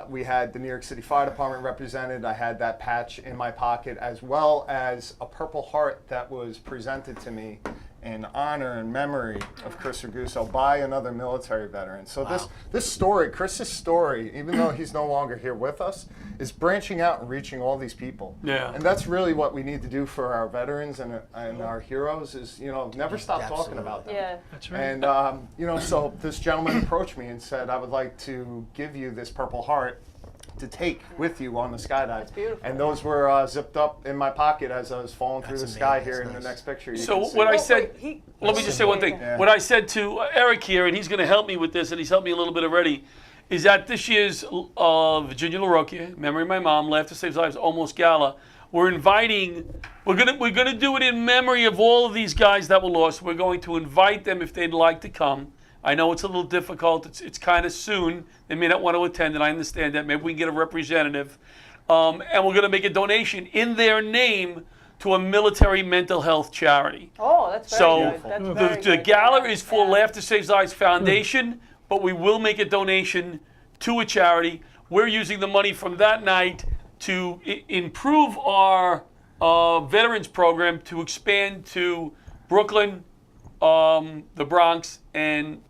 we had the New York City Fire Department represented. I had that patch in my pocket, as well as a Purple Heart that was presented to me in honor and memory of Chris Raguso by another military veteran. So this story, Chris's story, even though he's no longer here with us, is branching out and reaching all these people. Yeah. And that's really what we need to do for our veterans and our heroes is, never stop talking about them. Yeah. That's right. And, so this gentleman approached me and said, I would like to give you this Purple Heart to take with you on the skydive. That's beautiful. And those were zipped up in my pocket as I was falling through the That's sky amazing. here That's in the nice. next picture. You So can see. what I Oh, said. wait, Let me just say one thing. Yeah. What I said to Eric here, and he's going to help me with this, and he's helped me a little bit already, is that this year's Virginia LaRocchia, Memory of My Mom, Laughter Saves Lives, Almost Gala, we're inviting. We're gonna do it in memory of all of these guys that were lost. We're going to invite them if they'd like to come. I know it's a little difficult. It's kind of soon. They may not want to attend, and I understand that. Maybe we can get a representative, and we're gonna make a donation in their name to a military mental health charity. Oh, that's very good. That's very The good. gala is for Laughter Saves Lives Foundation, but we will make a donation to a charity. We're using the money from that night to improve our veterans program, to expand to Brooklyn, the Bronx, and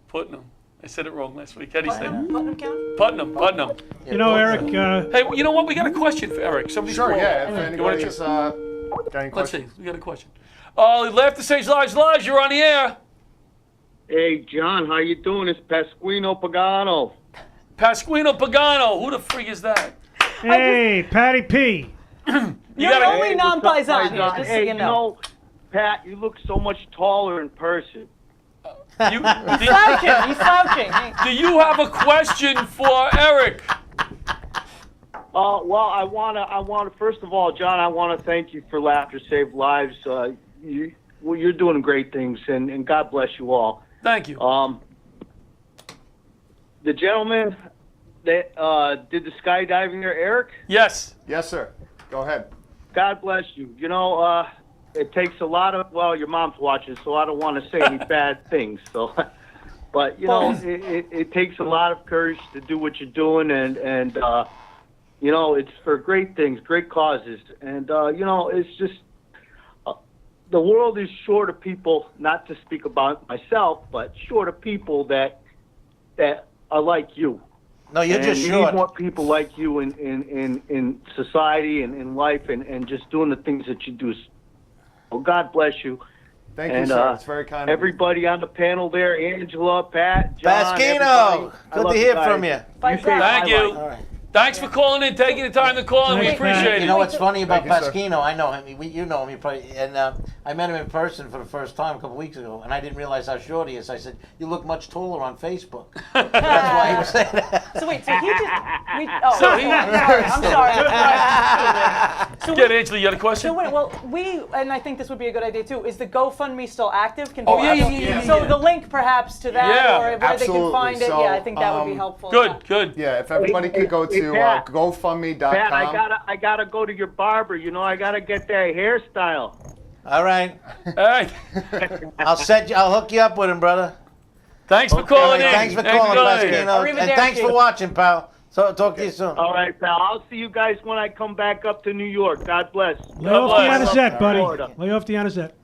Putnam. I said it wrong last week. How do you say that? Putnam County? Putnam. You know, Eric. Hey, you know what? We got a question for Eric. Somebody's Sure, called. yeah. If You wanna anybody's got any Let's see. questions. We got a question. Laughter Saves Lives. Lives, you're on the air. Hey, John, how you doing? It's Pasquino Pagano. Pasquino Pagano. Who the freak is that? Hey, Patty P. You're the only non-Paisan here, just so Hey, you know. Pat, you look so much taller in person. He's slouching. He's slouching. Do you have a question for Eric? Well, I wanna. First of all, John, I want to thank you for Laughter Save Lives. You're doing great things, and God bless you all. Thank you. The gentleman that did the skydiving there, Eric? Yes. Yes, sir. Go ahead. God bless you. You know, it takes a lot of, well, your mom's watching, so I don't want to say any bad things. So, but, you know, it takes a lot of courage to do what you're doing, and you know, it's for great things, great causes. And, you know, it's just, the world is short of people, not to speak about myself, but short of people that are like you. No, you're and just you short. need more people like you in society and in life and just doing the things that you do. Well, God bless you. Thank you, and, sir. It's very kind of you. everybody on the panel there, Angela, Pat, John, Pasquino, everybody. I good love to hear guys. from you. You saved my Thank you. life. All right. Thanks for calling in, taking the time to call, and we appreciate it. You know what's funny about Thank you, sir. Pasquino? I know him. You know him. You probably, and I met him in person for the first time a couple weeks ago, and I didn't realize how short he is. I said, "You look much taller on Facebook." That's why he was saying that. So wait, so he just... So sorry, he- I'm sorry. So Get Angela, you got a question? So wait, well, and I think this would be a good idea too, is the GoFundMe still active? Can Oh, people- yeah. So the link perhaps to that, Yeah, or where they absolutely. can find it, So, yeah, I think that would be helpful. Good. Yeah, if everybody could go Hey, to Pat. GoFundMe.com. Pat, I gotta go to your barber. You know, I gotta get that hairstyle. All right, Hey, I'll hook you up with him, brother. thanks for calling in. Thanks for calling, Pasquino, and Arrivederci. thanks for watching, pal. So talk to you soon. All right, pal. I'll see you guys when I come back up to New York. God bless. Lay off the bless. anisette, buddy. Florida. Lay off the anisette.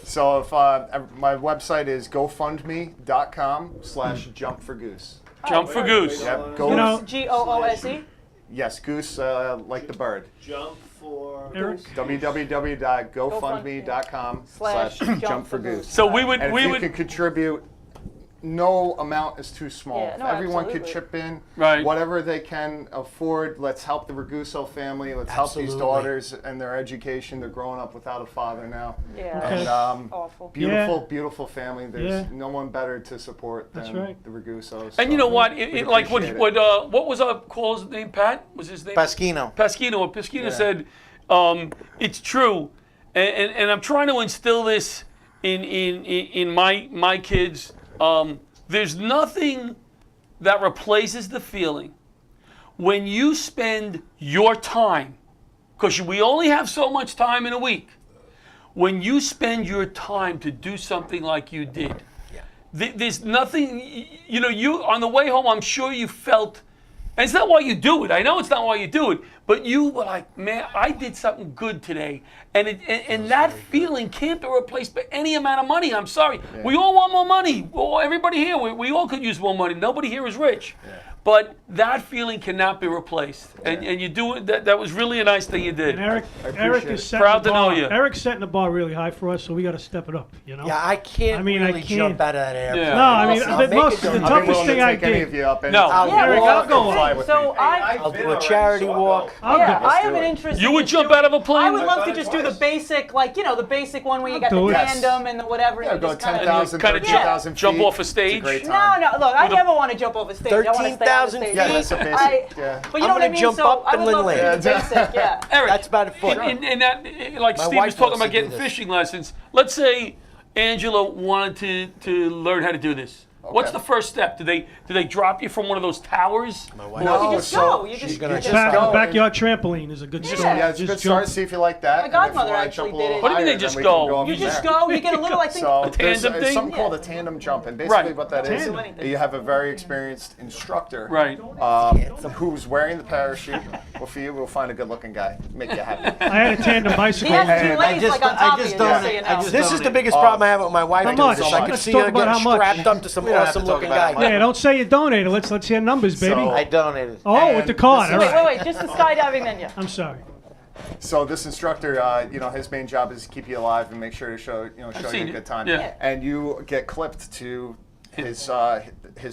So if my website is GoFundMe.com/jumpforgoose. Jump for Goose. Yep. Go. You know, GOOSE? Yes, goose like the bird. Jump for. Eric. www.gofundme.com/jumpforgoose. So we And if you would can contribute, no amount is too small. Yeah, no, Everyone could absolutely. chip in, Right. whatever they can afford. Let's help the Raguso family. Let's help these Absolutely. daughters and their education. They're growing up without a father now. Yeah. And Awful. beautiful, Yeah. beautiful family. There's Yeah. no one better to support That's than right. the Ragusos. And you know what? We'd Like appreciate what was our call's name? Pat was his name? Pasquino. Pasquino. What Pasquino said, it's true, and I'm trying to instill this in my kids. There's nothing that replaces the feeling when you spend your time, because we only have so much time in a week. When you spend your time to do something like you did, there's nothing. You know, you on the way home, I'm sure you felt. And it's not why you do it. I know it's not why you do it, but you were like, man, I did something good today, and that feeling can't be replaced by any amount of money. I'm sorry, we all want more money. Well, everybody here, we all could use more money. Nobody here is rich, but that feeling cannot be replaced. And you do it. That was really a nice thing you did. And Eric is setting Proud the to know bar. you. Eric's setting the bar really high for us, so we got to step it up. You know. Yeah, I can't I mean, I really can't. jump out of that airplane. Yeah. No, I mean, I'll the make toughest it I'll be thing willing to I take any of did. you up. No. Eric, I'll go fly with So me. I'll do a charity walk. Yeah, I have an interest. You in would just jump doing- out of a plane? I would love to I've just done do it the basic, like the basic one where you got do the it. tandem and the whatever. Yeah, you go just kinda- 10,000, kinda 13,000 feet. jump off a It's stage? great No, time. no. Look, I never want to jump off a stage. I want to stay on the 13,000 stage. Yeah, that's a basic. But Yeah. you I'm know what I gonna mean? jump So up I and would love then to do the land. basic. Yeah. Eric, That's about a foot. in that, like My Steve wife was talking wants about to do getting this. fishing lessons. Let's say Angela wanted to learn how to do this. What's the first step? Do they drop you from one of those towers? No, you just go. You just gonna just Back, go. backyard trampoline is a good start. Yeah, it's a good start. See if you like that. My and if you godmother wanna actually jump a did little it. What do you mean they higher, just then we can go? up You from just there. go. You get a little. I think. So tandem there's thing? something called a tandem jump, and basically Right. what that is, Tandem. you have a very experienced instructor, Right. who's wearing the parachute. Well, for you, we'll find a good-looking guy, make you happy. I had a tandem He bicycle. has two And legs like on top of you. Just so you know. This is the biggest problem I have with my wife. How doing much? this. I can Let's see talk her about getting how much. strapped up to some We don't have to awesome talk looking about guy. how Yeah, don't say you donated. Let's hear numbers, baby. So- I donated. Oh, with the card. All right. Wait. Just the skydiving then, yeah. I'm sorry. So this instructor, his main job is to keep you alive and make sure to show you seen a it. good time. Yeah. And you get clipped to his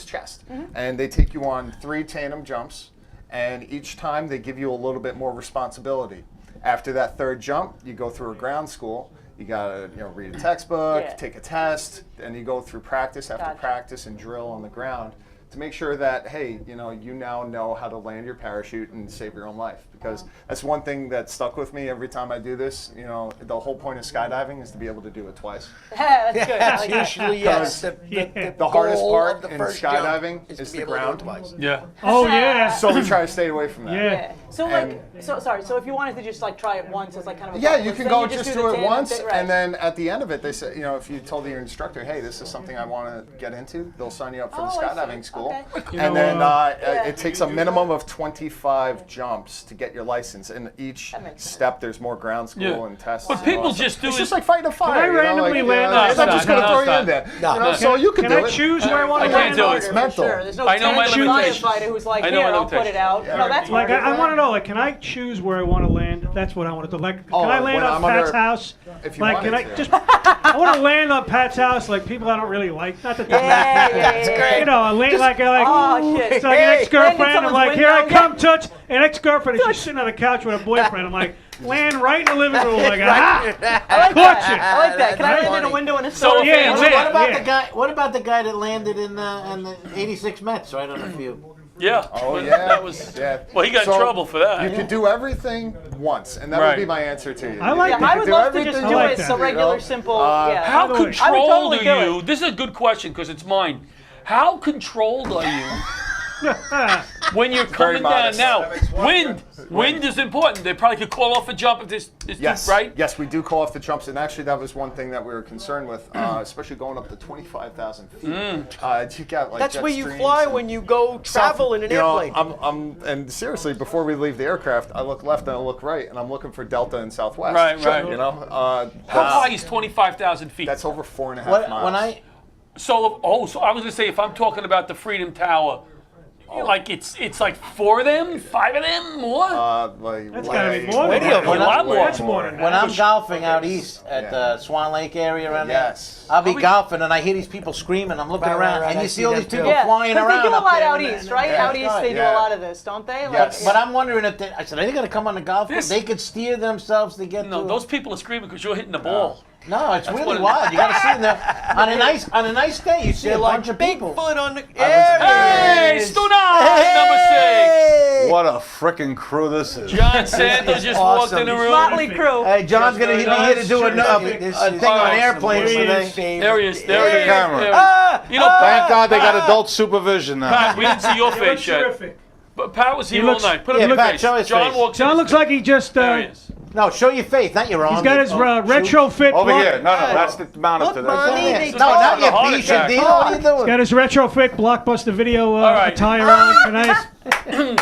chest, and they take you on 3 tandem jumps, and each time they give you a little bit more responsibility. After that 3rd jump, you go through a ground school. You gotta read a textbook, Yeah. take a test, and you go through practice after Gotcha. practice and drill on the ground to make sure that, hey, you now know how to land your parachute and save your own life. Because that's one thing that stuck with me every time I do this. The whole point of skydiving is to be able to do it twice. That's good. I like that. Usually, yes. The hardest goal part of the in first jump skydiving is is to be the able to do it ground. twice. Yeah. Oh, yeah. So we try to stay away from that. Yeah. Yeah. So And- so if you wanted to just like try it once as like kind of a Yeah, practice, you can then go you just do do the it tandem once, thing, right. and then at the end of it, they say, if you told your instructor, hey, this is something I want to get into, they'll sign you up for the Oh, I see. skydiving school. Okay. And know, then it takes a minimum of 25 jumps to get your license. And each That makes sense. step, there's more ground school Yeah. and tests. But and people all that just stuff. do It's it- just like fighting a fire. I randomly land I'm on just No, going to no, throw it's you not. in there. No. So you can Can do I it. choose where I want I to can't land? do Harder, it. for mental. Sure. There's no I know my tension limitations. firefighter who's like, I know my here, I'll put it limitations. out. No, that's Like, harder. I want to know, like, can I choose where I want to land? That's what I want to do. Like, Oh, can I land when on I'm Pat's under- house? if you Like, wanted can I to. just, I want to land on Pat's house, like, people I don't really like. Not that Yeah. you know, I land like, Oh, shit. it's like an Hey, ex-girlfriend. land in I'm like, someone's here I window. come, touch. An ex-girlfriend, and she's sitting on the couch with her boyfriend. I'm like, land right in the living room, like, aha! I like Caught that. you. I like that. Can I That's land in a funny. window in a So store? Yeah, What, man, what about yeah. the guy? What about the guy that landed in the '86 Mets right on the field? Yeah. Oh, But yeah. That was. Yeah. Well, he got in So, trouble for that. You could do everything once, and that Right. would be my answer to you. I like Yeah, that. I You would could love to everything just I do like it. that. It's a regular, simple. Yeah. How By the way, controlled I would totally are do you? This is a good question because it's mine. How controlled are you when you're coming down? modest. Now, wind is important. They probably could call off a jump if this is Yes, right. Yes, we do call off the jumps, and actually that was one thing that we were concerned with, especially going up to 25,000 feet. You got like That's jet where you streams fly and when you go travel in an airplane. and seriously, before we leave the aircraft, I look left and I look right, and I'm looking for Delta and Southwest. Right, right. You know, How high is 25,000 feet? that's over 4.5 What, miles. when I So I was gonna say, if I'm talking about the Freedom Tower, like it's like 4 of them, 5 of them, more. That's gotta be more than Plenty of that. them. A lot more. That's more than when that. I'm golfing out east at the Swan Lake area around Yes. there, I'll be golfing and I hear these people screaming. I'm looking Right, around, right, and I you see see all them these too. people Yeah, flying because around. they do a up lot there out and- east, right? Yeah. Out east, they do Yeah. a lot of this, don't they? Like, Yes. But I'm wondering if I said, are they going to come on the golf course? This- They could steer themselves to get No, to. those people are screaming because you're hitting the ball. No, it's what really it- wild. You got to see them there. On a nice day. You see They're a like bunch of people. Bigfoot on the Hey, Stuna, number What a frickin' crew this is. 6. John Santos just walked in the room. Motley Crew. Hey, John's going to be here to do a thing on airplanes today. There he is. There he is. Camera. There he is. You know, Thank God they got adult supervision now. Pat, we didn't see your He face looks yet. terrific. But Pat was here He looks- all night. Put up Yeah, your Pat, face. show his John face. walks John in. looks like he just, There he is. No, show your face, not your own. he's got his retrofit. Over block- here. No, that's the monitor. Look, Monty, they No, not your Heart B attack. and D. What are you doing? Got his retrofit Blockbuster video right. attire on. Nice.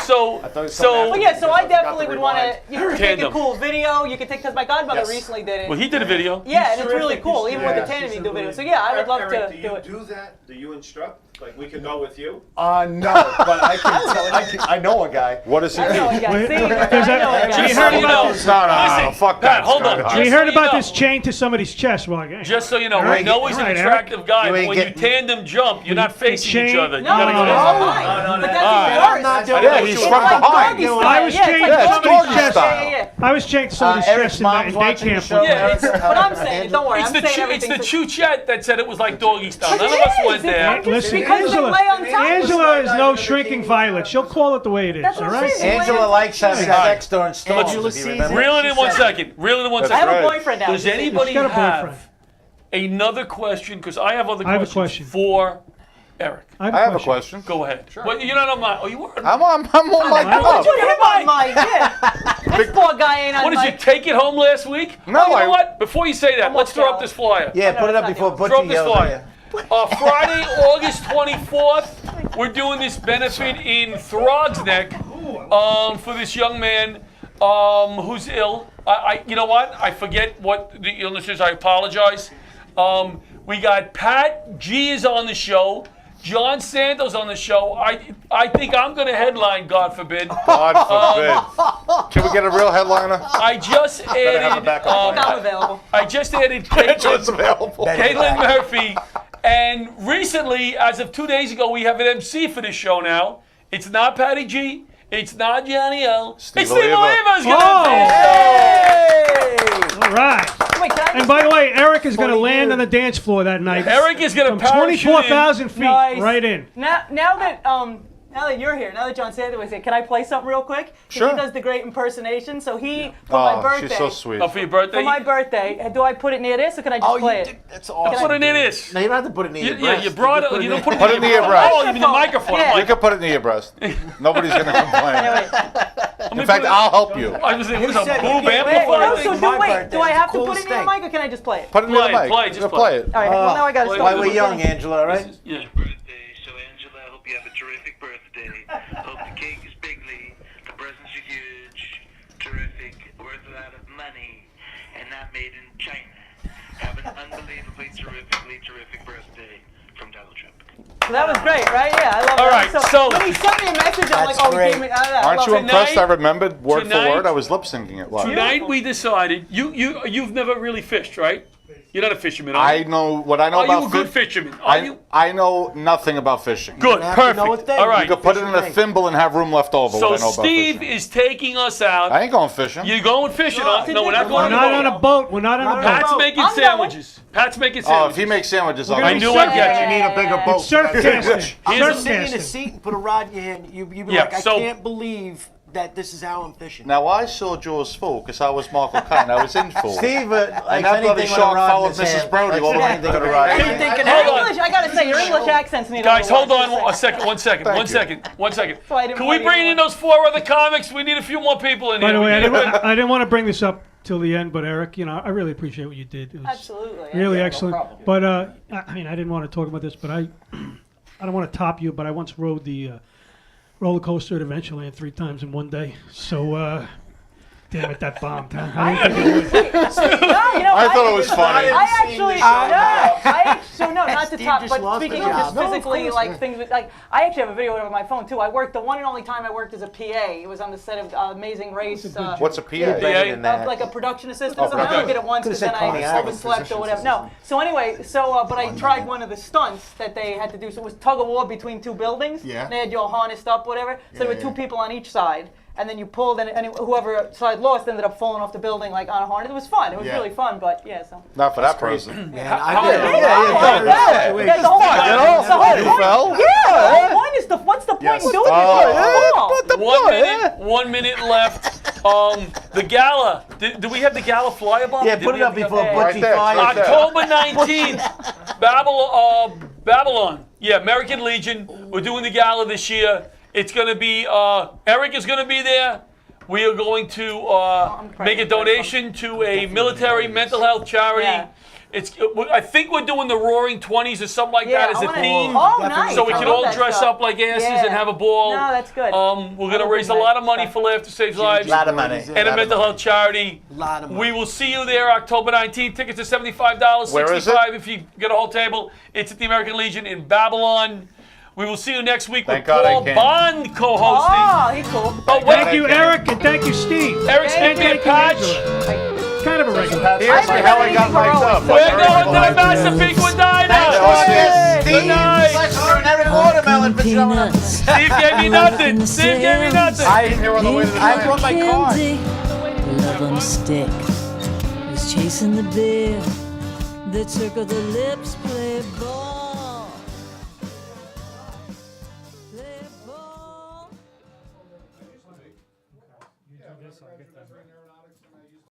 So Well, yeah, so I definitely would want to. You could take a Tandem. cool video. You could take, because my godmother Yes. recently did it. well, he did a video. Yeah, and it's really cool. Even with the Yeah. tandem, you do video. So yeah, I would love Eric, to do do you it. do that? Do you instruct? Like we could go with you? No, but I can tell. I know a guy. What is he? I know a guy. See, There's I know a a- guy. you heard about this? No, fuck Pat, that. hold on. Scott. Just We so heard you about know. this chain to somebody's chest. Well, like, Just so you know, Right, we know he's an right, attractive guy, You but ain't when you getting- tandem jump, you're not facing each chain- other. You No, gotta go no, this way. but that's even worse. Yeah, he's It's from like behind. doggy style. I was Yeah, it's chained like to Yeah, it's somebody's doggy chest. style. Yeah. I was chained to somebody's Eric's chest in mom's day watching the camp. show. Yeah, it's- But I'm saying, don't worry, It's I'm the saying it's the everything's. Chuchet that said it was like doggy style. But None it of us is. went there. Listen, Because they Angela, lay on top. Angela is no shrinking violet. She'll call it the way it is, That's all what I'm right? saying. Angela likes having sex during storms. Angela if you sees remember. Reel it in 1 second. Reel it in 1 That's I second. have a right. boyfriend now. Does just so you know. anybody She's got a have boyfriend. another question? Because I have other I have a questions question. for Eric. I have a question. Go ahead. Well, you're not on my. Oh, you were. I'm on my I want you to hit my mic. Yeah. This poor guy ain't on What did you mic. take it home last week? No, you know I- what? Before you say that, let's throw up this flyer. Yeah, no, put it it's up not before the- Throw Butchie up this yells flyer. at you. Friday, August 24th, we're doing this benefit in Throgs Neck for this young man who's ill. You know what? I forget what the illness is. I apologize. We got Pat G is on the show. John Santos on the show. I think I'm going to headline, God forbid. God forbid. Can we get a real headliner? I just have a added. backup plan. Not available. I just added What's available? Caitlin Murphy. And recently, as of 2 days ago, we have an MC for this show now. It's not Patty G. It's not Johnny L. Steve It's Steve Oliva. Oliva's Oh. gonna All right. Wait, can I And just by the way, Eric is going to 40 land years. on the dance floor that night. Eric is gonna from parachute in. 24,000 feet Nice. right in. Now that you're here, now that John Santos is here, can I play something real quick? 'Cause Sure. He does the great impersonation. So for my Oh, birthday. she's so sweet. Oh, for your birthday? For my birthday, do I put it near this or can I just play it? That's Put awesome. it in this. No, you don't have to put it near your Yeah, breast. you brought it. just You don't put it Put in it near your breast. breast. Oh, you mean the microphone? Yeah. You can put it near your breast. Nobody's going to complain. Anyway, In fact, I'll help you. I was saying, what is a said boob you can't- wait, no, amplifier? so thing? do My wait. birthday Do I is have the to put coolest it near the thing. mic or can I just play it? Put it near the Play it, mic. play it, just Yeah, play play it. it. All right. Well, now I got to Play start. Why we're young, Angela, all right? Yeah. Birthday. So Angela, I hope you have a terrific birthday. Hope the cake is bigly, the presents are huge, terrific, worth a lot of money, and not made in China. Have an unbelievably terrific birthday from Donald Trump. So that was great, right? Yeah, I love All it. right, so- when he sent me a message, I'm like, That's oh, he great. gave me. I Aren't love you it. impressed? I remembered word for tonight- word. I was lip syncing it live. Tonight we decided you've never really fished, right? You're not a fisherman, are I you? know what I know Are about you a good fish- fisherman? Are you? I know nothing about fishing. Good, have to know a perfect. thing. All You right. could put it in a thimble and have room left over. So what I know about Steve fishing. is taking us out. I ain't going fishing. You're going fishing, huh? No, we're not We're going not on on the a boat. boat. We're not on a Pat's boat. making I'm going. sandwiches. Pat's making Oh, sandwiches. if he makes sandwiches, I'll gonna I be knew surf- I'd get You you. need a bigger boat. It's surf casting. Here's I'm a- gonna sit in Here's a seat and put a rod in your hand. You'd be Yeah, like, I so- can't believe that this is how I'm fishing. Now, I saw Jaws full because I was Michael Caine. I was in full. Steve, and like that bloody anything with a shark rod in followed his Mrs. hand. Brody Like all the way anything to with the a rod. right. Your English, I gotta say, your English accents need Guys, a little hold work, on just saying. one second. Thank One you. second. why I didn't Can we want bring you in to- those 4 other comics? We need a few more people in By here. the way, I We need- didn't want to bring this up till the end, but Eric, I really appreciate what you did. It was Absolutely. really yeah. excellent. But I didn't want to talk about this, but I don't want to top you, but I once rode the roller coaster at Adventureland 3 times in one day. So, damn it, that bombed. Huh? I didn't think it would. I thought it was funny. I actually, not to Steve top, just but lost speaking the of just job. No, of physically, course like not. things, like I actually have a video on my phone too. I worked the one and only time I worked as a PA. It was on the set of Amazing Race. What's a PA? Better than that. Like a production assistant. Oh, or something. I only okay. did it once Could've because said then Coney I Island overslept or whatever. No. So anyway, but I tried one of the stunts that they had to do. So it was tug of war between 2 buildings. Yeah. They had you all harnessed up, whatever. So there were 2 yeah. people on each side. And then you pulled, and whoever side lost ended up falling off the building like on a harness. It was fun. It was Yeah. really fun, but yeah. So. Not for that person. That's the whole point. That's the whole You point. fell? Yeah, the whole point is what's the point Yes. in doing it? Oh, Come on. 1 minute left. The gala. Do we have the gala flyer bomb? Yeah, Did put we it have up the- before Right Butchie there, fires right you. there. October 19th, Babylon. Yeah, American Legion. We're doing the gala this year. It's going to be, Eric is going to be there. We are going to make a donation to a military mental health charity. Yeah. I think we're doing the Roaring 20s or something like that as a theme. Oh, nice. So we I can love all that dress stuff. up like asses Yeah. and have a ball. No, that's good. We're going to raise a lot of money for Laughter Saves Lives. Lot of money. And a mental health charity. Lot of money. We will see you there October 19th. Tickets are $75, Where is it? $65 if you get a whole table. It's at the American Legion in Babylon. We will see you next week Thank with God I Paul came. Bond co-hosting. Oh, he's cool. Oh, wait. Thank you, Eric, and thank you, Steve. Eric's And gonna be a thank you, patch. Angela. Kind of a regular. He asked me how I got mic'd up. We're going to the Massapequa Diner. Good night. Eric Watermelon for showing up. Steve gave me nothing. Steve gave me nothing. I didn't hear on the way to the Pink brought my car. candy, love on a stick. Was chasing the beer that circled the lips, playboy.